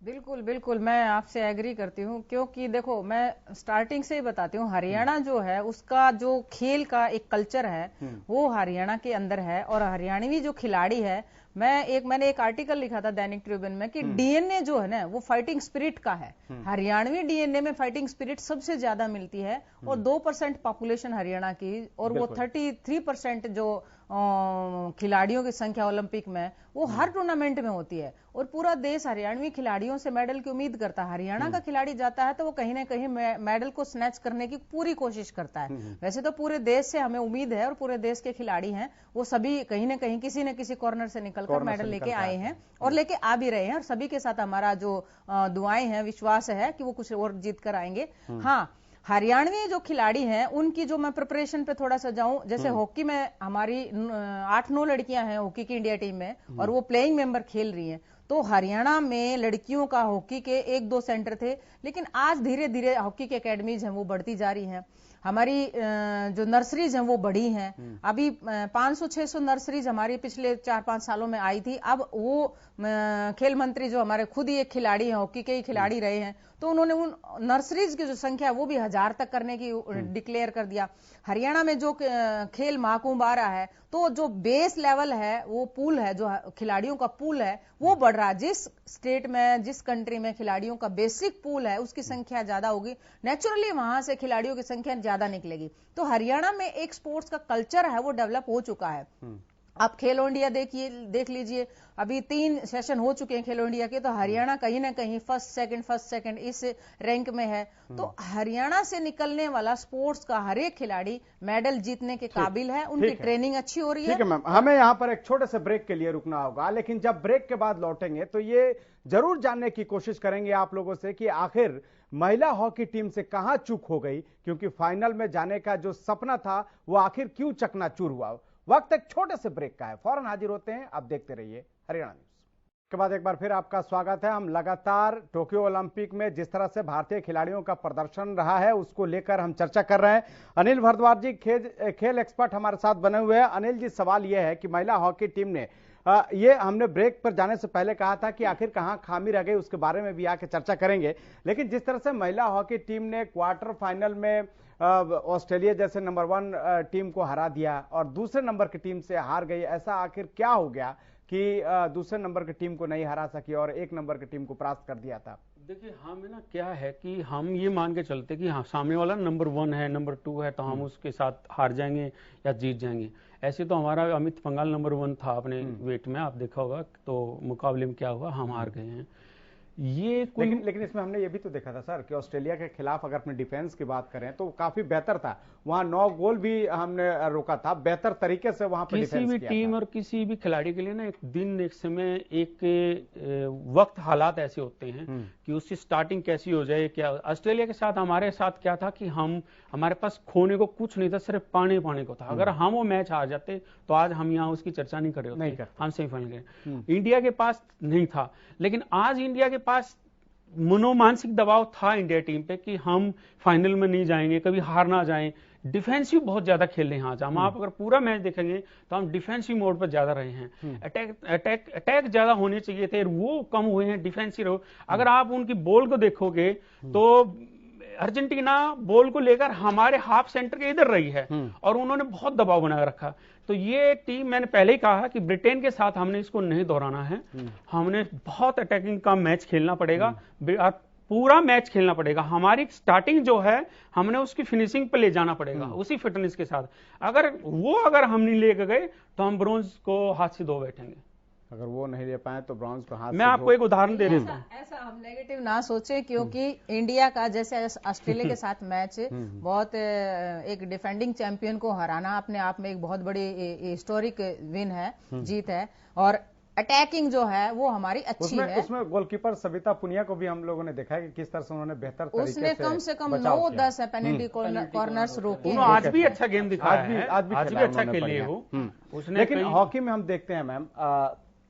बिल्कुल बिल्कुल, मैं आपसे एग्री करती हूँ, क्योंकि देखो मैं स्टार्टिंग से ही बताती हूँ, हरियाणा जो है उसका जो खेल का एक कल्चर है वो हरियाणा के अंदर है। और हरियाणवी जो खिलाड़ी है, मैंने एक आर्टिकल लिखा था दैनिक ट्रिब्यून में कि डीएनए जो है ना वो फाइटिंग स्पिरिट का है। हरियाणवी डीएनए में फाइटिंग स्पिरिट सबसे ज्यादा मिलती है। और 2% पॉपुलेशन हरियाणा की और वो 33% जो खिलाड़ियों की संख्या ओलंपिक में वो हर टूर्नामेंट में होती है। और पूरा देश हरियाणवी खिलाड़ियों से मेडल की उम्मीद करता है। हरियाणा का खिलाड़ी जाता है तो वो कहीं ना कहीं मेडल को स्नैच करने की पूरी कोशिश करता है। वैसे तो पूरे देश से हमें उम्मीद है और पूरे देश के खिलाड़ी हैं वो सभी कहीं ना कहीं किसी न किसी कॉर्नर से निकलकर मेडल लेके आए हैं और लेके आ भी रहे हैं। और सभी के साथ हमारा जो दुआएं हैं, विश्वास है कि वो कुछ और जीत कर आएंगे। हाँ, हरियाणवी जो खिलाड़ी हैं उनकी जो मैं प्रिपरेशन पे थोड़ा सा जाऊं, जैसे हॉकी में हमारी 8-9 लड़कियां हैं हॉकी की इंडिया टीम में और वो प्लेइंग मेंबर खेल रही हैं। तो हरियाणा में लड़कियों का हॉकी के 1-2 सेंटर थे, लेकिन आज धीरे धीरे हॉकी की एकेडमीज हैं वो बढ़ती जा रही हैं। हमारी जो नर्सरीज हैं वो बढ़ी हैं। अभी 500-600 नर्सरीज हमारी पिछले 4-5 सालों में आई थी। अब वो खेल मंत्री जो हमारे खुद ही एक खिलाड़ी हैं, हॉकी के ही खिलाड़ी रहे हैं, तो उन्होंने उन नर्सरीज की जो संख्या है वो भी 1000 तक करने की डिक्लेयर कर दिया। हरियाणा में जो खेल महाकुंभ आ रहा है तो जो बेस लेवल है वो पूल है, जो खिलाड़ियों का पूल है वो बढ़ रहा है। जिस स्टेट में, जिस कंट्री में खिलाड़ियों का बेसिक पूल है उसकी संख्या ज्यादा होगी, नेचुरली वहां से खिलाड़ियों की संख्या ज्यादा निकलेगी। तो हरियाणा में एक स्पोर्ट्स का कल्चर है वो डेवलप हो चुका है। आप खेलो इंडिया देख लीजिए, अभी 3 सेशन हो चुके हैं खेलो इंडिया के, तो हरियाणा कहीं ना कहीं फर्स्ट सेकंड इस रैंक में है। तो हरियाणा से निकलने वाला स्पोर्ट्स का हर एक खिलाड़ी मेडल जीतने के काबिल है, उनकी ट्रेनिंग अच्छी हो रही है। ठीक है मैम, हमें यहाँ पर एक छोटे से ब्रेक के लिए रुकना होगा, लेकिन जब ब्रेक के बाद लौटेंगे तो ये जरूर जानने की कोशिश करेंगे आप लोगों से कि आखिर महिला हॉकी टीम से कहां चूक हो गई, क्योंकि फाइनल में जाने का जो सपना था वो आखिर क्यों चकनाचूर हुआ। वक्त एक छोटे से ब्रेक का है, फौरन हाजिर होते हैं। आप देखते रहिए हरियाणा न्यूज। के बाद एक बार फिर आपका स्वागत है। हम लगातार टोक्यो ओलंपिक में जिस तरह से भारतीय खिलाड़ियों का प्रदर्शन रहा है उसको लेकर हम चर्चा कर रहे हैं। अनिल भारद्वाज जी खेल एक्सपर्ट हमारे साथ बने हुए हैं। अनिल जी, सवाल यह है कि महिला हॉकी टीम ने ये हमने ब्रेक पर जाने से पहले कहा था कि आखिर कहां खामी रह गई, उसके बारे में भी आके चर्चा करेंगे। लेकिन जिस तरह से महिला हॉकी टीम ने क्वार्टर फाइनल में ऑस्ट्रेलिया जैसे नंबर 1 टीम को हरा दिया और दूसरे नंबर की टीम से हार गई, ऐसा आखिर क्या हो गया कि दूसरे नंबर की टीम को नहीं हरा सकी और 1 नंबर की टीम को परास्त कर दिया था? देखिए, हमें ना क्या है कि हम ये मान के चलते कि हाँ सामने वाला नंबर 1 है, नंबर 2 है, तो हम उसके साथ हार जाएंगे या जीत जाएंगे। ऐसे तो हमारा अमित पंघाल नंबर 1 था अपने वेट में, आप देखा होगा, तो मुकाबले में क्या हुआ, हम हार गए हैं। ये लेकिन इसमें हमने ये भी तो देखा था सर कि ऑस्ट्रेलिया के खिलाफ अगर अपने डिफेंस की बात करें तो काफी बेहतर था, वहां 9 गोल भी हमने रोका था, बेहतर तरीके से वहां पर किसी भी टीम और किसी भी खिलाड़ी के लिए ना एक दिन, एक समय, एक वक्त, हालात ऐसे होते हैं कि उसकी स्टार्टिंग कैसी हो जाए। क्या ऑस्ट्रेलिया के साथ हमारे साथ क्या था कि हमारे पास खोने को कुछ नहीं था, सिर्फ पाने को था। अगर हम वो मैच हार जाते तो आज हम यहाँ उसकी चर्चा नहीं कर रहे होते, हम सेमीफाइनल गए। इंडिया के पास नहीं था, लेकिन आज इंडिया के पास मनोमानसिक दबाव था इंडिया टीम पे कि हम फाइनल में नहीं जाएंगे, कभी हार ना जाएं। डिफेंसिव बहुत ज्यादा खेल रहे हैं आज हम। आप अगर पूरा मैच देखेंगे तो हम डिफेंसिव मोड पर ज्यादा रहे हैं। अटैक ज्यादा होने चाहिए थे, वो कम हुए हैं, डिफेंसिव रहो। अगर आप उनकी बॉल को देखोगे तो अर्जेंटीना बॉल को लेकर हमारे हाफ सेंटर के इधर रही है और उन्होंने बहुत दबाव बना रखा। तो ये टीम, मैंने पहले ही कहा कि ब्रिटेन के साथ हमने इसको नहीं दोहराना है, हमने बहुत अटैकिंग का मैच खेलना पड़ेगा, पूरा मैच खेलना पड़ेगा। हमारी स्टार्टिंग जो है हमने उसकी फिनिशिंग पे ले जाना पड़ेगा उसी फिटनेस के साथ। अगर हम नहीं लेके गए तो हम ब्रॉन्ज को हाथ से धो बैठेंगे। अगर वो नहीं ले पाए तो ब्रॉन्ज को हाथ मैं आपको एक उदाहरण दे देता हूँ। ऐसा हम नेगेटिव ना सोचे, क्योंकि इंडिया का जैसे ऑस्ट्रेलिया के साथ मैच बहुत एक डिफेंडिंग चैंपियन को हराना अपने आप में एक बहुत बड़ी हिस्टोरिक विन है, जीत है। और अटैकिंग जो है वो हमारी अच्छी है। उसमें गोलकीपर सविता पुनिया को भी हम लोगों ने देखा है कि किस तरह से उन्होंने बेहतर तरीके उसने कम से कम 9-10 पेनल्टी कॉर्नर्स रोके। आज भी अच्छा गेम दिखाया है, आज भी अच्छा खेले हो। लेकिन हॉकी में हम देखते हैं मैम,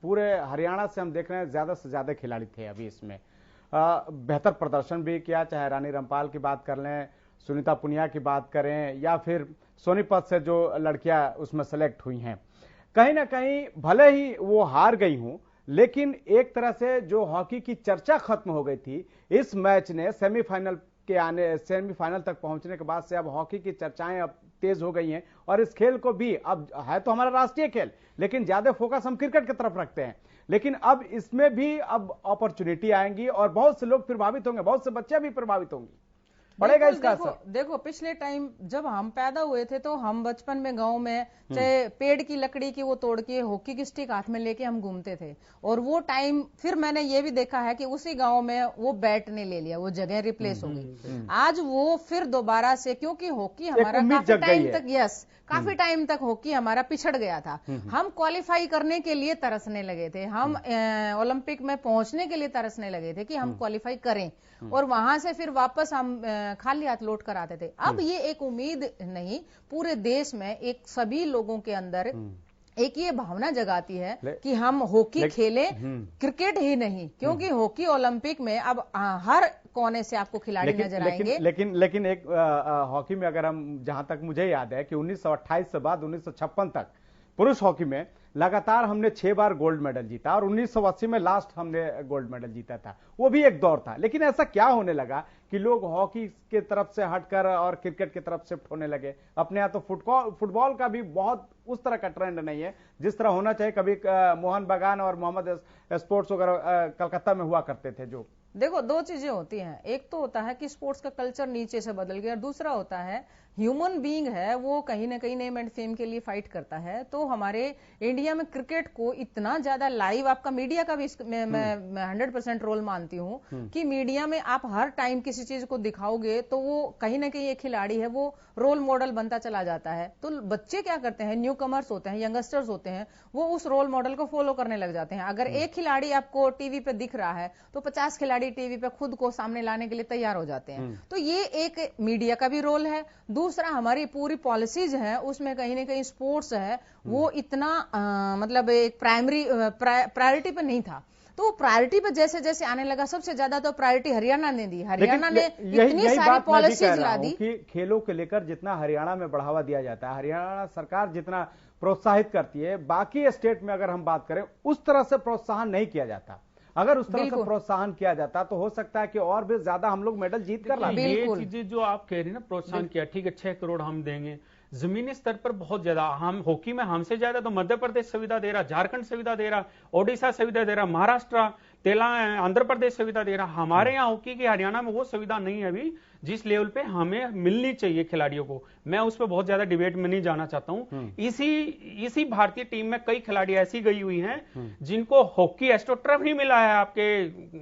पूरे हरियाणा से हम देख रहे हैं ज्यादा से ज्यादा खिलाड़ी थे अभी इसमें, बेहतर प्रदर्शन भी किया। चाहे रानी रामपाल की बात कर लें, सुनीता पुनिया की बात करें, या फिर सोनीपत से जो लड़कियां उसमें सेलेक्ट हुई हैं, कहीं ना कहीं भले ही वो हार गई हूं, लेकिन एक तरह से जो हॉकी की चर्चा खत्म हो गई थी, इस मैच ने सेमीफाइनल तक पहुंचने के बाद से अब हॉकी की चर्चाएं अब तेज हो गई हैं। और इस खेल को भी, अब है तो हमारा राष्ट्रीय खेल, लेकिन ज्यादा फोकस हम क्रिकेट की तरफ रखते हैं, लेकिन अब इसमें भी अब अपॉर्चुनिटी आएंगी और बहुत से लोग प्रभावित होंगे, बहुत से बच्चे भी प्रभावित होंगे, पड़ेगा इसका असर। देखो पिछले टाइम जब हम पैदा हुए थे तो हम बचपन में गांव में चाहे पेड़ की लकड़ी की वो तोड़ के हॉकी की स्टिक हाथ में लेके हम घूमते थे। और वो टाइम फिर मैंने ये भी देखा है कि उसी गांव में वो बैट ने ले लिया, वो जगह रिप्लेस हो गई। आज वो फिर दोबारा से, क्योंकि हॉकी हमारा काफी टाइम तक काफी टाइम तक हॉकी हमारा पिछड़ गया था। हम क्वालिफाई करने के लिए तरसने लगे थे, हम ओलंपिक में पहुंचने के लिए तरसने लगे थे कि हम क्वालिफाई करें, और वहां से फिर वापस हम खाली हाथ लौट कर आते थे। अब ये एक उम्मीद नहीं, पूरे देश में एक सभी लोगों के अंदर एक ये भावना जगाती है कि हम हॉकी खेलें, क्रिकेट ही नहीं, क्योंकि हॉकी ओलंपिक में अब हर कोने से आपको खिलाड़ी नजर आएंगे। लेकिन एक हॉकी में अगर हम, जहां तक मुझे याद है कि 1928 से बाद 1956 तक पुरुष हॉकी में लगातार हमने 6 बार गोल्ड मेडल जीता, और 1980 में लास्ट हमने गोल्ड मेडल जीता था। वो भी एक दौर था, लेकिन ऐसा क्या होने लगा कि लोग हॉकी के तरफ से हटकर और क्रिकेट की तरफ शिफ्ट होने लगे। अपने यहाँ तो फुटबॉल का भी बहुत उस तरह का ट्रेंड नहीं है जिस तरह होना चाहिए। कभी मोहन बागान और मोहम्मद स्पोर्ट्स वगैरह कलकत्ता में हुआ करते थे। जो देखो, दो चीजें होती हैं, एक तो होता है कि स्पोर्ट्स का कल्चर नीचे से बदल गया, और दूसरा होता है ह्यूमन बीइंग है वो कहीं ना कहीं नेम एंड फेम के लिए फाइट करता है। तो हमारे इंडिया में क्रिकेट को इतना ज्यादा लाइव, आपका मीडिया का भी मैं 100% रोल मानती हूँ कि मीडिया में आप हर टाइम किसी चीज को दिखाओगे तो वो कहीं ना कहीं एक खिलाड़ी है वो रोल मॉडल बनता चला जाता है। तो बच्चे क्या करते हैं, न्यू कमर्स होते हैं, यंगस्टर्स होते हैं, वो उस रोल मॉडल को फॉलो करने लग जाते हैं। अगर एक खिलाड़ी आपको टीवी पे दिख रहा है तो 50 खिलाड़ी टीवी पे खुद को सामने लाने के लिए तैयार हो जाते हैं। तो ये एक मीडिया का भी रोल है। दूसरा, हमारी पूरी पॉलिसीज है उसमें कहीं ना कहीं स्पोर्ट्स है वो इतना मतलब एक प्रायोरिटी पे नहीं था। तो प्रायोरिटी पे जैसे जैसे आने लगा, सबसे ज्यादा तो प्रायोरिटी हरियाणा ने दी। हरियाणा ने इतनी सारी पॉलिसीज ला दी कि खेलों को लेकर जितना हरियाणा में बढ़ावा दिया जाता है, हरियाणा सरकार जितना प्रोत्साहित करती है, बाकी स्टेट में अगर हम बात करें उस तरह से प्रोत्साहन नहीं किया जाता। अगर उस तरह से प्रोत्साहन किया जाता तो हो सकता है कि और भी ज्यादा हम लोग मेडल जीत कर लाते। ये चीजें जो आप कह रही हैं ना, प्रोत्साहन किया, ठीक है 6 करोड़ हम देंगे, जमीनी स्तर पर बहुत ज्यादा हम हॉकी में हमसे ज्यादा तो मध्य प्रदेश सुविधा दे रहा, झारखंड सुविधा दे रहा, ओडिशा सुविधा दे रहा, महाराष्ट्र, आंध्र प्रदेश सुविधा दे रहा, हमारे यहाँ हॉकी की हरियाणा में वो सुविधा नहीं है अभी जिस लेवल पे हमें मिलनी चाहिए खिलाड़ियों को। मैं उस पर बहुत ज्यादा डिबेट में नहीं जाना चाहता हूं। इसी भारतीय टीम में कई खिलाड़ी ऐसी गई हुई हैं जिनको हॉकी एस्ट्रोटर्फ नहीं मिला है। आपके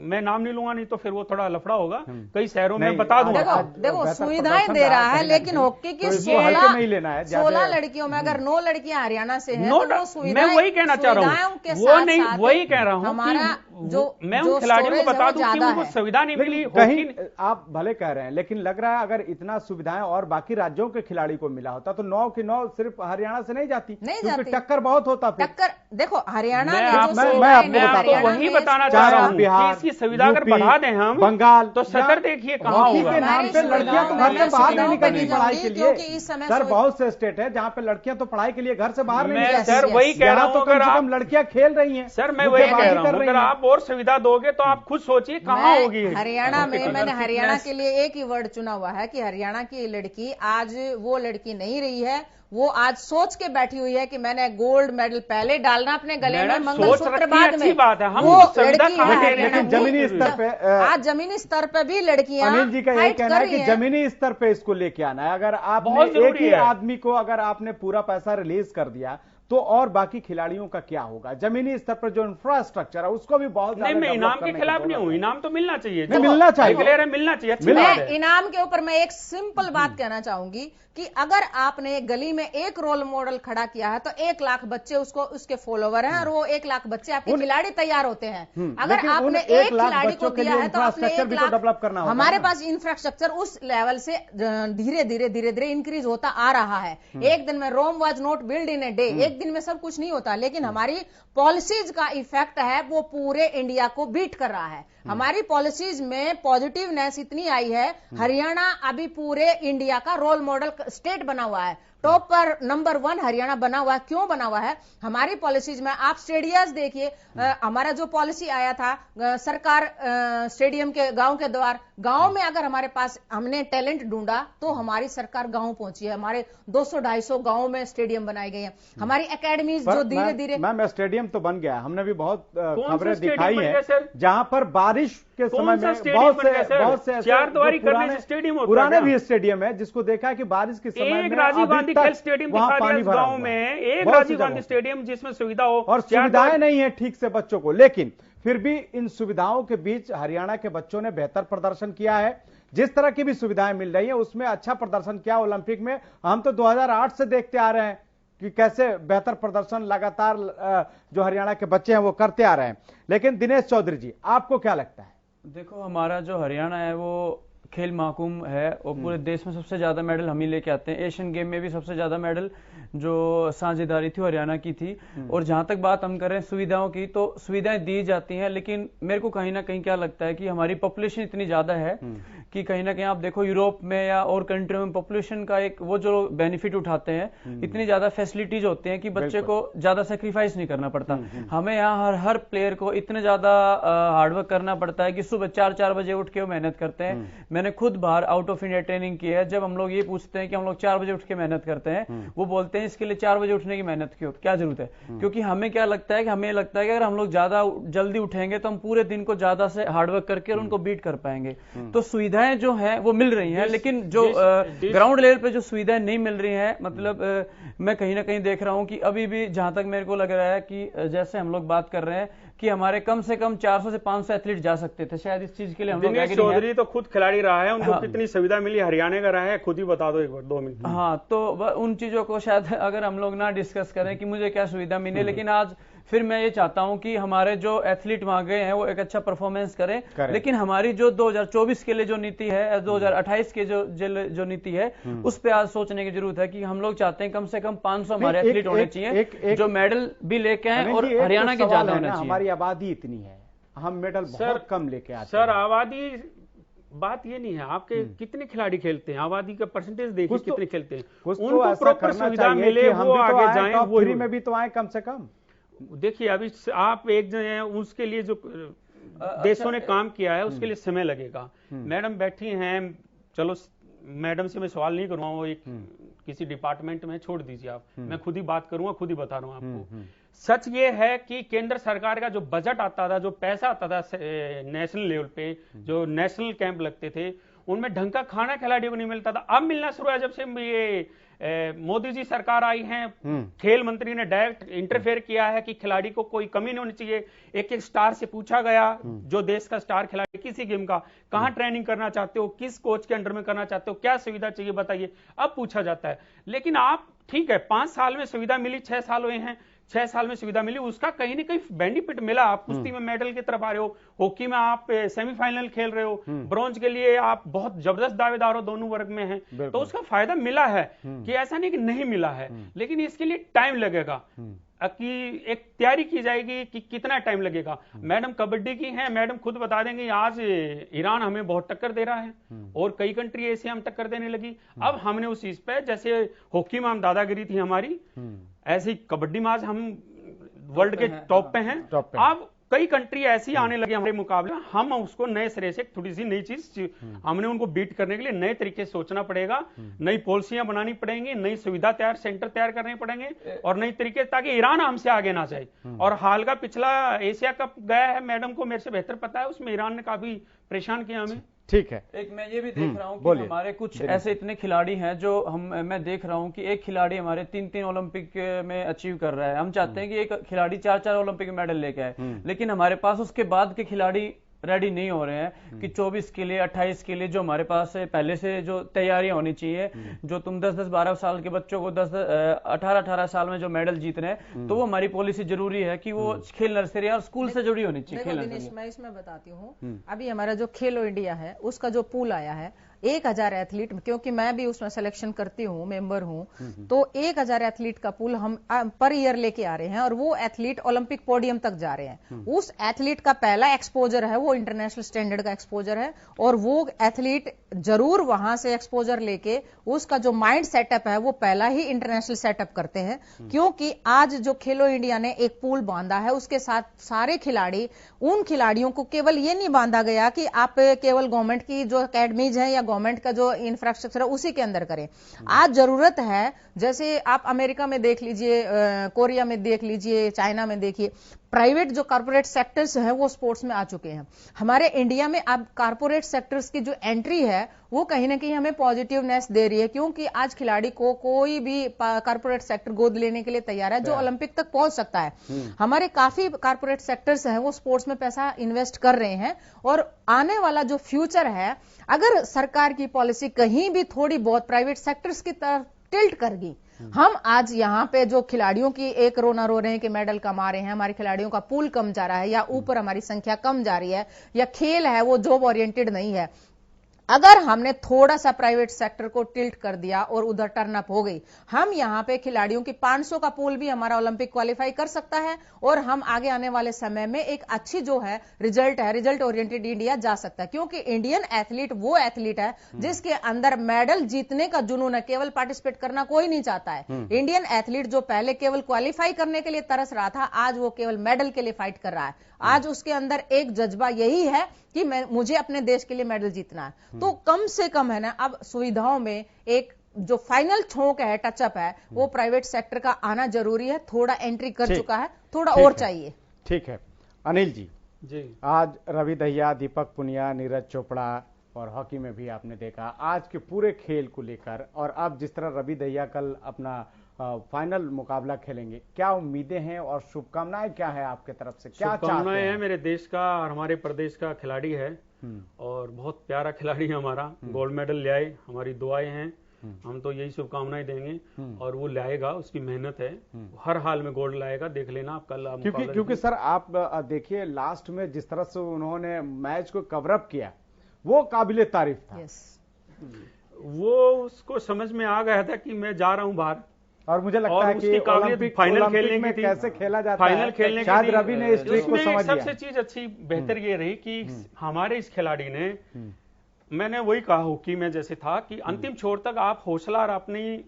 मैं नाम नहीं लूंगा, नहीं तो फिर वो थोड़ा लफड़ा होगा। कई शहरों में बता दूंगा। देखो सुविधाएं दे रहा है, लेकिन हॉकी की 16 लड़कियों में अगर 9 लड़कियां हरियाणा से हैं, तो वो सुविधाएं, मैं वही कहना चाह रहा हूँ, वो नहीं, वही कह रहा हूँ हमारा जो मैं उन खिलाड़ियों को बता दूं कि उनको सुविधा नहीं मिली। कहीं आप भले कह रहे हैं, लेकिन लग रहा है अगर इतना सुविधाएं और बाकी राज्यों के खिलाड़ी को मिला होता तो 9 की 9 सिर्फ हरियाणा से नहीं जाती, क्योंकि टक्कर बहुत होता। टक्कर देखो हरियाणा मैं आपको वही बताना चाह रहा हूँ कि इसकी सुविधा अगर बढ़ा दें हम बंगाल, तो सतर देखिए कहाँ होगा। के नाम पे लड़कियां तो घर से बाहर नहीं निकलती पढ़ाई के लिए। सर बहुत से स्टेट है जहाँ पे लड़कियां तो पढ़ाई के लिए घर से बाहर नहीं निकलती। सर वही कह रहा हूँ, तो कम से कम लड़कियां खेल रही हैं। सर मैं वही कह रहा हूँ, अगर आप और सुविधा दोगे तो आप खुद सोचिए कहाँ होगी। हरियाणा में मैंने हरियाणा के लिए एक ही वर्ड चुना हुआ है कि हरियाणा की लड़की आज वो लड़की नहीं रही है, वो आज सोच के बैठी हुई है कि मैंने गोल्ड मेडल पहले डालना अपने गले में, मंगलसूत्र बाद में। बात है, हम वो लड़की है, लेकिन जमीनी स्तर पे आज जमीनी स्तर पे भी लड़कियां अनिल जी का यही कहना है कि जमीनी स्तर पे इसको लेके आना है। अगर आपने एक ही आदमी को अगर आपने पूरा पैसा रिलीज कर दिया तो और बाकी खिलाड़ियों का क्या होगा? जमीनी स्तर पर जो इंफ्रास्ट्रक्चर है उसको भी बहुत नहीं, मैं इनाम के खिलाफ नहीं हूँ, इनाम तो मिलना चाहिए, मिलना चाहिए, मिलना चाहिए। मैं इनाम के ऊपर मैं एक सिंपल बात कहना चाहूंगी कि अगर आपने गली में एक रोल मॉडल खड़ा किया है तो 1 लाख बच्चे उसके फॉलोवर हैं और वो 1 लाख बच्चे आपके खिलाड़ी तैयार होते हैं। अगर आपने एक खिलाड़ी को दिया है तो आपने 1 लाख डेवलप करना होगा। हमारे पास इंफ्रास्ट्रक्चर उस लेवल से धीरे धीरे इंक्रीज होता आ रहा है। एक दिन में Rome was not build in a day, एक दिन में सब कुछ नहीं होता, लेकिन हमारी पॉलिसीज का इफेक्ट है वो पूरे इंडिया को बीट कर रहा है। हमारी पॉलिसीज में पॉजिटिवनेस इतनी आई है, हरियाणा अभी पूरे इंडिया का रोल मॉडल स्टेट बना हुआ है, टॉप पर नंबर 1 हरियाणा बना हुआ है। क्यों बना हुआ है? हमारी पॉलिसीज में आप स्टेडियम्स देखिए, हमारा जो पॉलिसी आया था सरकार स्टेडियम के गांव के द्वार, गांव में अगर हमारे पास हमने टैलेंट ढूंढा तो हमारी सरकार गांव पहुंची है। हमारे 200-250 गांव में स्टेडियम बनाए गए हैं। हमारी एकेडमीज जो धीरे धीरे मैम स्टेडियम तो बन गया, हमने भी बहुत खबरें दिखाई है जहां पर बारिश के समय में बहुत से पुराने भी स्टेडियम है जिसको देखा है कि बारिश के समय में राजीव गांधी खेल स्टेडियम दिखा दिया गांव में, एक राजीव गांधी स्टेडियम जिसमें सुविधा हो और सुविधाएं नहीं है ठीक से बच्चों को, लेकिन फिर भी इन सुविधाओं के बीच हरियाणा के बच्चों ने बेहतर प्रदर्शन किया है। जिस तरह की भी सुविधाएं मिल रही है उसमें अच्छा प्रदर्शन किया ओलंपिक में। हम तो 2008 से देखते आ रहे हैं कि कैसे बेहतर प्रदर्शन लगातार जो हरियाणा के बच्चे हैं वो करते आ रहे हैं। लेकिन दिनेश चौधरी जी, आपको क्या लगता है? देखो हमारा जो हरियाणा है वो खेल महाकुंभ है और पूरे देश में सबसे ज्यादा मेडल हम ही लेके आते हैं। एशियन गेम में भी सबसे ज्यादा मेडल जो साझेदारी थी हरियाणा की थी। और जहां तक बात हम कर रहे हैं सुविधाओं की, तो सुविधाएं दी जाती हैं, लेकिन मेरे को कहीं ना कहीं क्या लगता है कि हमारी पॉपुलेशन इतनी ज्यादा है कि कहीं ना कहीं आप देखो यूरोप में या और कंट्रियों में पॉपुलेशन का एक वो जो बेनिफिट उठाते हैं, इतनी ज्यादा फैसिलिटीज होती हैं कि बच्चे को ज्यादा सेक्रीफाइस नहीं करना पड़ता। हमें यहाँ हर प्लेयर को इतने ज्यादा हार्डवर्क करना पड़ता है कि सुबह 4 बजे उठ के वो मेहनत करते हैं। मैंने खुद बाहर आउट ऑफ इंडिया ट्रेनिंग की है। जब हम लोग ये पूछते हैं कि हम लोग 4 बजे उठ के मेहनत करते हैं, वो बोलते हैं इसके लिए 4 बजे उठने की मेहनत क्यों, क्या जरूरत है? क्योंकि हमें क्या लगता है कि हमें लगता है कि अगर हम लोग ज्यादा जल्दी उठेंगे तो हम पूरे दिन को ज्यादा से हार्डवर्क करके और उनको बीट कर पाएंगे। तो सुविधाएं जो है वो मिल रही हैं, लेकिन जो ग्राउंड लेवल पे जो सुविधाएं नहीं मिल रही हैं, मतलब मैं कहीं ना कहीं देख रहा हूं कि अभी भी जहां तक मेरे को लग रहा है कि जैसे हम लोग बात कर रहे हैं कि हमारे कम से कम 400 से 500 एथलीट जा सकते थे, शायद इस चीज के लिए हम लोग दिनेश चौधरी तो खुद खिलाड़ी रहा है, उनको कितनी सुविधा मिली, हरियाणा का रहा है, खुद ही बता दो एक बार 2 मिनट। हाँ, तो उन चीजों को शायद अगर हम लोग ना डिस्कस करें कि मुझे क्या सुविधा मिली, लेकिन आज फिर मैं ये चाहता हूं कि हमारे जो एथलीट वहां गए हैं वो एक अच्छा परफॉर्मेंस करें। लेकिन हमारी जो 2024 के लिए जो नीति है, 2028 के जो नीति है, उस पर आज सोचने की जरूरत है कि हम लोग चाहते हैं कम से कम 500 हमारे एथलीट होने चाहिए जो मेडल भी लेके आए और हरियाणा के ज्यादा होने चाहिए। हमारी आबादी इतनी है, हम मेडल बहुत कम लेके आते हैं। सर आबादी बात ये नहीं है, आपके कितने खिलाड़ी खेलते हैं, आबादी का परसेंटेज देखिए कितने खेलते हैं, उनको प्रॉपर सुविधा मिले, वो आगे जाएं, वो में भी तो आए कम से कम। देखिए अभी आप एक जन है, उसके लिए जो देशों ने काम किया है उसके लिए समय लगेगा। मैडम बैठी हैं, चलो मैडम से मैं सवाल नहीं करूंगा, वो एक किसी डिपार्टमेंट में छोड़ दीजिए आप, मैं खुद ही बात करूंगा, खुद ही बता रहा हूं आपको। सच ये है कि केंद्र सरकार का जो बजट आता था, जो पैसा आता था नेशनल लेवल पे, जो नेशनल कैंप लगते थे, उनमें ढंग का खाना खिलाड़ियों को नहीं मिलता था। अब मिलना शुरू है जब से ये मोदी जी सरकार आई है। खेल मंत्री ने डायरेक्ट इंटरफेयर किया है कि खिलाड़ी को कोई कमी नहीं होनी चाहिए। एक एक स्टार से पूछा गया, जो देश का स्टार खिलाड़ी किसी गेम का, कहां ट्रेनिंग करना चाहते हो, किस कोच के अंडर में करना चाहते हो, क्या सुविधा चाहिए बताइए, अब पूछा जाता है। लेकिन आप ठीक है, 5 साल में सुविधा मिली, 6 साल हुए हैं, 6 साल में सुविधा मिली, उसका कहीं ना कहीं बेनिफिट मिला। आप कुश्ती में मेडल की तरफ आ रहे हो, हॉकी में आप सेमीफाइनल खेल रहे हो, ब्रॉन्ज के लिए आप बहुत जबरदस्त दावेदार हो, दोनों वर्ग में हैं, तो उसका फायदा मिला है कि ऐसा नहीं कि नहीं मिला है। लेकिन इसके लिए टाइम लगेगा कि एक तैयारी की जाएगी कि कितना टाइम लगेगा। मैडम कबड्डी की हैं, मैडम खुद बता देंगे आज ईरान हमें बहुत टक्कर दे रहा है और कई कंट्री ऐसे हम टक्कर देने लगी। अब हमने उस चीज पे, जैसे हॉकी में हम दादागिरी थी हमारी, ऐसे ही कबड्डी में आज हम वर्ल्ड के टॉप पे हैं। अब कई कंट्री ऐसी आने लगी हमारे मुकाबले, हम उसको नए सिरे से थोड़ी सी नई चीज हमने उनको बीट करने के लिए नए तरीके से सोचना पड़ेगा, नई पॉलिसियां बनानी पड़ेंगी, नई सुविधा सेंटर तैयार करने पड़ेंगे और नई तरीके, ताकि ईरान हमसे आगे ना जाए। और हाल का पिछला एशिया कप गया है, मैडम को मेरे से बेहतर पता है, उसमें ईरान ने काफी परेशान किया हमें। ठीक है, एक मैं ये भी देख रहा हूँ कि हमारे कुछ ऐसे इतने खिलाड़ी हैं जो मैं देख रहा हूँ कि एक खिलाड़ी हमारे 3-3 ओलंपिक में अचीव कर रहा है। हम चाहते हैं कि एक खिलाड़ी 4-4 ओलंपिक मेडल लेके आए, लेकिन हमारे पास उसके बाद के खिलाड़ी रेडी नहीं हो रहे हैं कि 24 के लिए, 28 के लिए जो हमारे पास पहले से जो तैयारियां होनी चाहिए। जो तुम 10-10, 12 साल के बच्चों को 18-18 साल में जो मेडल जीत रहे हैं, तो वो हमारी पॉलिसी जरूरी है कि वो खेल नर्सरी और स्कूल से जुड़ी होनी चाहिए। दिनेश, मैं इसमें बताती हूँ, अभी हमारा जो खेलो इंडिया है उसका जो पूल आया है 1000 एथलीट, क्योंकि मैं भी उसमें सिलेक्शन करती हूँ, मेंबर हूँ, तो 1000 एथलीट का पूल हम पर ईयर लेके आ रहे हैं और वो एथलीट ओलंपिक पोडियम तक जा रहे हैं। उस एथलीट का पहला एक्सपोजर है वो इंटरनेशनल स्टैंडर्ड का एक्सपोजर है और वो एथलीट जरूर वहां से एक्सपोजर लेके उसका जो माइंड सेटअप है वो पहला ही इंटरनेशनल सेटअप करते हैं। क्योंकि आज जो खेलो इंडिया ने एक पूल बांधा है, उसके साथ सारे खिलाड़ी, उन खिलाड़ियों को केवल ये नहीं बांधा गया कि आप केवल गवर्नमेंट की जो अकेडमीज है या गवर्नमेंट का जो इंफ्रास्ट्रक्चर है उसी के अंदर करें। आज जरूरत है, जैसे आप अमेरिका में देख लीजिए, कोरिया में देख लीजिए, चाइना में देखिए, प्राइवेट जो कॉर्पोरेट सेक्टर्स हैं वो स्पोर्ट्स में आ चुके हैं। हमारे इंडिया में अब कॉर्पोरेट सेक्टर्स की जो एंट्री है वो कहीं ना कहीं हमें पॉजिटिवनेस दे रही है, क्योंकि आज खिलाड़ी को कोई भी कॉर्पोरेट सेक्टर गोद लेने के लिए तैयार है जो ओलंपिक तक पहुंच सकता है। हमारे काफी कॉर्पोरेट सेक्टर्स हैं वो स्पोर्ट्स में पैसा इन्वेस्ट कर रहे हैं और आने वाला जो फ्यूचर है, अगर सरकार की पॉलिसी कहीं भी थोड़ी बहुत प्राइवेट सेक्टर्स की तरफ टिल्ट करगी, हम आज यहाँ पे जो खिलाड़ियों की एक रोना रो रहे हैं कि मेडल कम आ रहे हैं, हमारे खिलाड़ियों का पूल कम जा रहा है या ऊपर हमारी संख्या कम जा रही है या खेल है वो जॉब ओरिएंटेड नहीं है, अगर हमने थोड़ा सा प्राइवेट सेक्टर को टिल्ट कर दिया और उधर टर्न अप हो गई, हम यहाँ पे खिलाड़ियों की 500 का पूल भी हमारा ओलंपिक क्वालिफाई कर सकता है और हम आगे आने वाले समय में एक अच्छी जो है रिजल्ट ओरिएंटेड इंडिया जा सकता है। क्योंकि इंडियन एथलीट वो एथलीट है जिसके अंदर मेडल जीतने का जुनून है, केवल पार्टिसिपेट करना कोई नहीं चाहता है। इंडियन एथलीट जो पहले केवल क्वालिफाई करने के लिए तरस रहा था, आज वो केवल मेडल के लिए फाइट कर रहा है। आज उसके अंदर एक जज्बा यही है कि मुझे अपने देश के लिए मेडल जीतना है। तो कम से कम है ना, अब सुविधाओं में एक जो फाइनल छोंक है, टचअप है, वो प्राइवेट सेक्टर का आना जरूरी है। थोड़ा एंट्री कर चुका है, थोड़ा और चाहिए। ठीक है अनिल जी, आज रवि दहिया, दीपक पुनिया, नीरज चोपड़ा और हॉकी में भी आपने देखा आज के पूरे खेल को लेकर, और अब जिस तरह रवि दहिया कल अपना फाइनल मुकाबला खेलेंगे, क्या उम्मीदें हैं और शुभकामनाएं क्या है आपके तरफ से? क्या शुभकामनाएं हैं? मेरे देश का और हमारे प्रदेश का खिलाड़ी है और बहुत प्यारा खिलाड़ी है हमारा, गोल्ड मेडल ले आए, हमारी दुआएं हैं, हम तो यही शुभकामनाएं देंगे और वो लाएगा, उसकी मेहनत है, हर हाल में गोल्ड लाएगा, देख लेना आप कल। क्योंकि सर आप देखिए लास्ट में जिस तरह से उन्होंने मैच को कवरअप किया वो काबिले तारीफ था। वो उसको समझ में आ गया था कि मैं जा रहा हूं बाहर, और मुझे लगता है कि ओलंपिक फाइनल खेलने में कैसे खेला जाता फाइनल खेलने शायद रवि ने इस ट्रिक को समझ लिया। सबसे चीज अच्छी बेहतर ये रही कि हमारे इस खिलाड़ी ने, मैंने वही कहा हॉकी में जैसे था कि अंतिम छोर तक आप हौसला और अपनी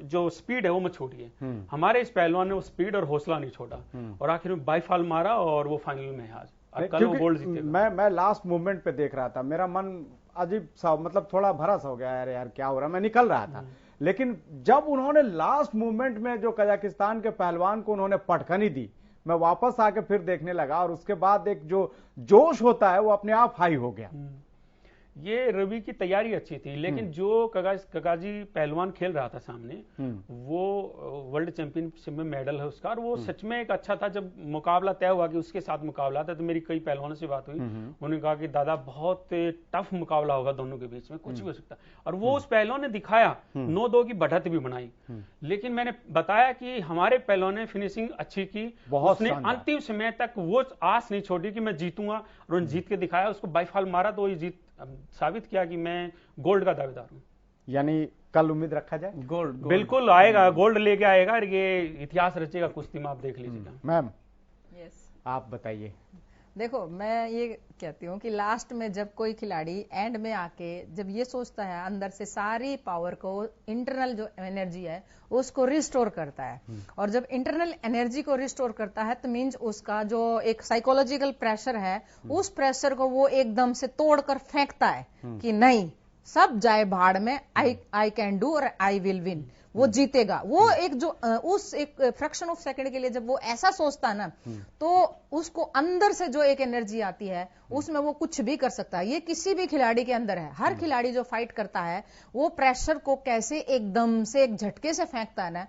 जो स्पीड है वो मत छोड़िए। हमारे इस पहलवान ने वो स्पीड और हौसला नहीं छोड़ा और आखिर में बाईफाल मारा और वो फाइनल में आज कल वो गोल्ड जीते। मैं लास्ट मूवमेंट पे देख रहा था, मेरा मन अजीब सा, मतलब थोड़ा भरस हो गया, यार क्या हो रहा है, मैं निकल रहा था। लेकिन जब उन्होंने लास्ट मूवमेंट में जो कजाकिस्तान के पहलवान को उन्होंने पटखनी दी, मैं वापस आके फिर देखने लगा और उसके बाद एक जो जोश होता है वो अपने आप हाई हो गया। ये रवि की तैयारी अच्छी थी, लेकिन जो कगाजी पहलवान खेल रहा था सामने, वो वर्ल्ड चैंपियनशिप में मेडल है उसका, और वो सच में एक अच्छा था। जब मुकाबला तय हुआ कि उसके साथ मुकाबला था, तो मेरी कई पहलवानों से बात हुई, उन्होंने कहा कि दादा बहुत टफ मुकाबला होगा दोनों के बीच में, कुछ भी हो सकता है। और वो उस पहलवान ने दिखाया, 9-2 की बढ़त भी बनाई। लेकिन मैंने बताया कि हमारे पहलवान ने फिनिशिंग अच्छी की, उसने अंतिम समय तक वो आस नहीं छोड़ी कि मैं जीतूंगा, और उन्होंने जीत के दिखाया, उसको बाईफाल मारा, तो ये जीत साबित किया कि मैं गोल्ड का दावेदार हूं। यानी कल उम्मीद रखा जाए गोल्ड बिल्कुल आएगा, गोल्ड लेके आएगा, और ये इतिहास रचेगा कुश्ती में, आप देख लीजिएगा। मैम आप बताइए। देखो, मैं ये कहती हूँ कि लास्ट में जब कोई खिलाड़ी एंड में आके जब ये सोचता है, अंदर से सारी पावर को, इंटरनल जो एनर्जी है उसको रिस्टोर करता है, और जब इंटरनल एनर्जी को रिस्टोर करता है तो मीन्स उसका जो एक साइकोलॉजिकल प्रेशर है, उस प्रेशर को वो एकदम से तोड़कर फेंकता है कि नहीं, सब जाए भाड़ में, आई कैन डू और आई विल विन, वो जीतेगा। वो एक जो उस एक फ्रैक्शन ऑफ सेकंड के लिए जब वो ऐसा सोचता है ना, तो उसको अंदर से जो एक एनर्जी आती है, उसमें वो कुछ भी कर सकता है। ये किसी भी खिलाड़ी के अंदर है। हर खिलाड़ी जो फाइट करता है, वो प्रेशर को कैसे एकदम से एक झटके से फेंकता है ना,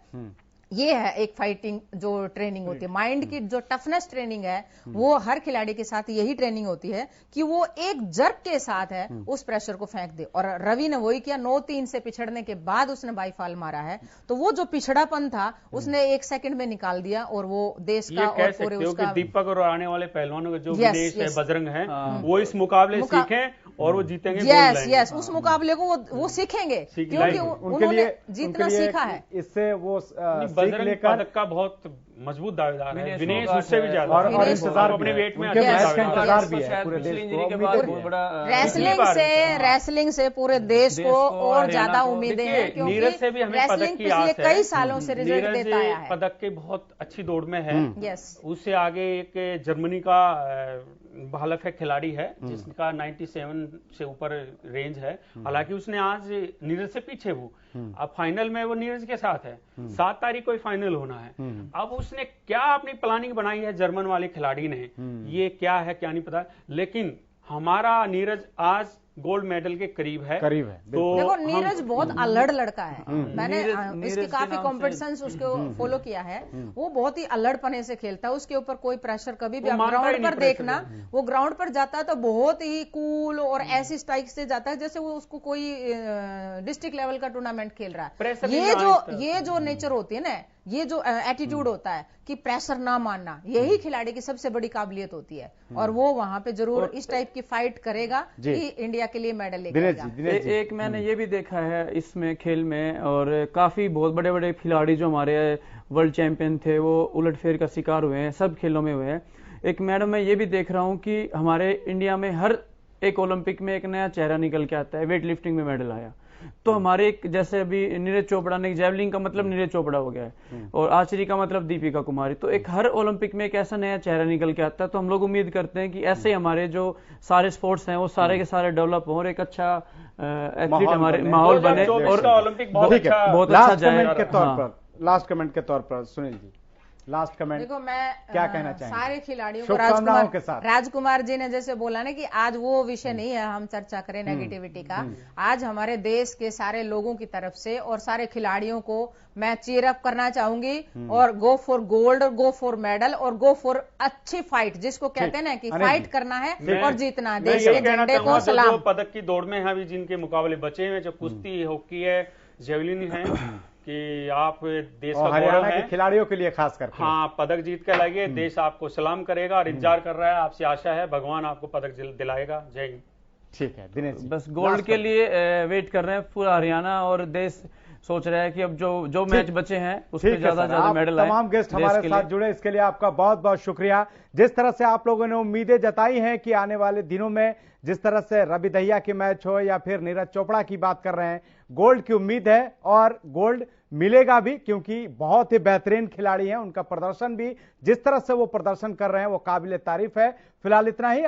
ये है एक फाइटिंग जो ट्रेनिंग होती है। माइंड की जो टफनेस ट्रेनिंग है, वो हर खिलाड़ी के साथ यही ट्रेनिंग होती है कि वो एक जर्क के साथ है उस प्रेशर को फेंक दे। और रवि ने वही किया, 9-3 से पिछड़ने के बाद उसने बाईफाल मारा है, तो वो जो पिछड़ापन था उसने 1 सेकंड में निकाल दिया, और वो देश का और पूरे उसका दीपक और आने वाले पहलवानों के जो विनेश है, बजरंग है, वो इस मुकाबले सीखें और वो जीतेंगे। यस, उस मुकाबले को वो सीखेंगे, क्योंकि उन्होंने जीतना सीखा है। इससे वो बजरंग पदक का बहुत मजबूत दावेदार है, विनेश उससे भी ज्यादा, और इंतजार अपने वेट में इंतजार भी है पूरे देश को। रेसलिंग से पूरे देश को और ज्यादा उम्मीदें हैं, क्योंकि नीरज से भी हमें पदक की आस है, कई सालों से रिजल्ट देता आया है। पदक के बहुत अच्छी दौड़ में है। उससे आगे एक जर्मनी का भालफ खिलाड़ी है जिसका 97 से ऊपर रेंज है, हालांकि उसने आज नीरज से पीछे वो, अब फाइनल में वो नीरज के साथ है, 7 तारीख को ही फाइनल होना है। अब उसने क्या अपनी प्लानिंग बनाई है जर्मन वाले खिलाड़ी ने, ये क्या है क्या नहीं पता, लेकिन हमारा नीरज आज गोल्ड मेडल के करीब है। तो देखो, नीरज बहुत अलर्ट लड़का है। मैंने इसके काफी कॉम्पिटिशंस उसको फॉलो किया है। वो बहुत ही अलर्टपने से खेलता है, उसके ऊपर कोई प्रेशर कभी भी, ग्राउंड पर देखना, वो ग्राउंड पर जाता है तो बहुत ही कूल और ऐसी स्ट्राइक से जाता है जैसे वो उसको कोई डिस्ट्रिक्ट लेवल का टूर्नामेंट खेल रहा है। ये जो नेचर होती है ना, ये जो एटीट्यूड होता है कि प्रेशर ना मानना, यही खिलाड़ी की सबसे बड़ी काबिलियत होती है, और वो वहां पे जरूर इस टाइप की फाइट करेगा कि इंडिया के लिए मेडल लेकर आएगा। एक मैंने ये भी देखा है इसमें खेल में, और काफी बहुत बड़े बड़े खिलाड़ी जो हमारे वर्ल्ड चैंपियन थे वो उलटफेर का शिकार हुए हैं, सब खेलों में हुए हैं। एक मैडम मैं ये भी देख रहा हूँ कि हमारे इंडिया में हर एक ओलंपिक में एक नया चेहरा निकल के आता है। वेट लिफ्टिंग में मेडल आया, तो हमारे जैसे अभी नीरज चोपड़ा ने, जैवलिन का मतलब नीरज चोपड़ा हो गया है, और आर्चरी का मतलब दीपिका कुमारी, तो एक हर ओलंपिक में एक ऐसा नया चेहरा निकल के आता है। तो हम लोग उम्मीद करते हैं कि ऐसे ही हमारे जो सारे स्पोर्ट्स हैं वो सारे के सारे डेवलप हो और एक अच्छा एथलीट हमारे माहौल बने, और ओलंपिक बहुत अच्छा जाए। लास्ट कमेंट के तौर पर सुनील जी, लास्ट कमेंट। देखो, मैं क्या कहना चाहेंगे सारे खिलाड़ियों को, राजकुमार जी ने जैसे बोला ना कि आज वो विषय नहीं है हम चर्चा करें नेगेटिविटी का। आज हमारे देश के सारे लोगों की तरफ से और सारे खिलाड़ियों को मैं चीयर अप करना चाहूंगी, और गो फॉर गोल्ड, और गो फॉर मेडल, और गो फॉर अच्छी फाइट, जिसको कहते हैं ना कि फाइट करना है और जीतना है। देश के झंडे को सलाम। पदक की दौड़ में अभी जिनके मुकाबले बचे हैं, जो कुश्ती, हॉकी है, जेवलिन है, कि आप देश का गौरव है खिलाड़ियों के लिए खास कर, हाँ, पदक जीत के लाइए, देश आपको सलाम करेगा और इंतजार कर रहा है, आपसे आशा है भगवान आपको पदक दिलाएगा। जय हिंद। ठीक है दिनेश जी, बस गोल्ड के लिए वेट कर रहे हैं पूरा हरियाणा, और देश सोच रहा है कि अब जो मैच बचे हैं उसमें ज्यादा मेडल आए। तमाम गेस्ट हमारे साथ जुड़े, इसके लिए आपका बहुत बहुत शुक्रिया। जिस तरह से आप लोगों ने उम्मीदें जताई हैं कि आने वाले दिनों में जिस तरह से रवि दहिया की मैच हो या फिर नीरज चोपड़ा की बात कर रहे हैं, गोल्ड की उम्मीद है और गोल्ड मिलेगा भी, क्योंकि बहुत ही बेहतरीन खिलाड़ी हैं। उनका प्रदर्शन भी जिस तरह से वो प्रदर्शन कर रहे हैं वो काबिल तारीफ है। फिलहाल इतना ही।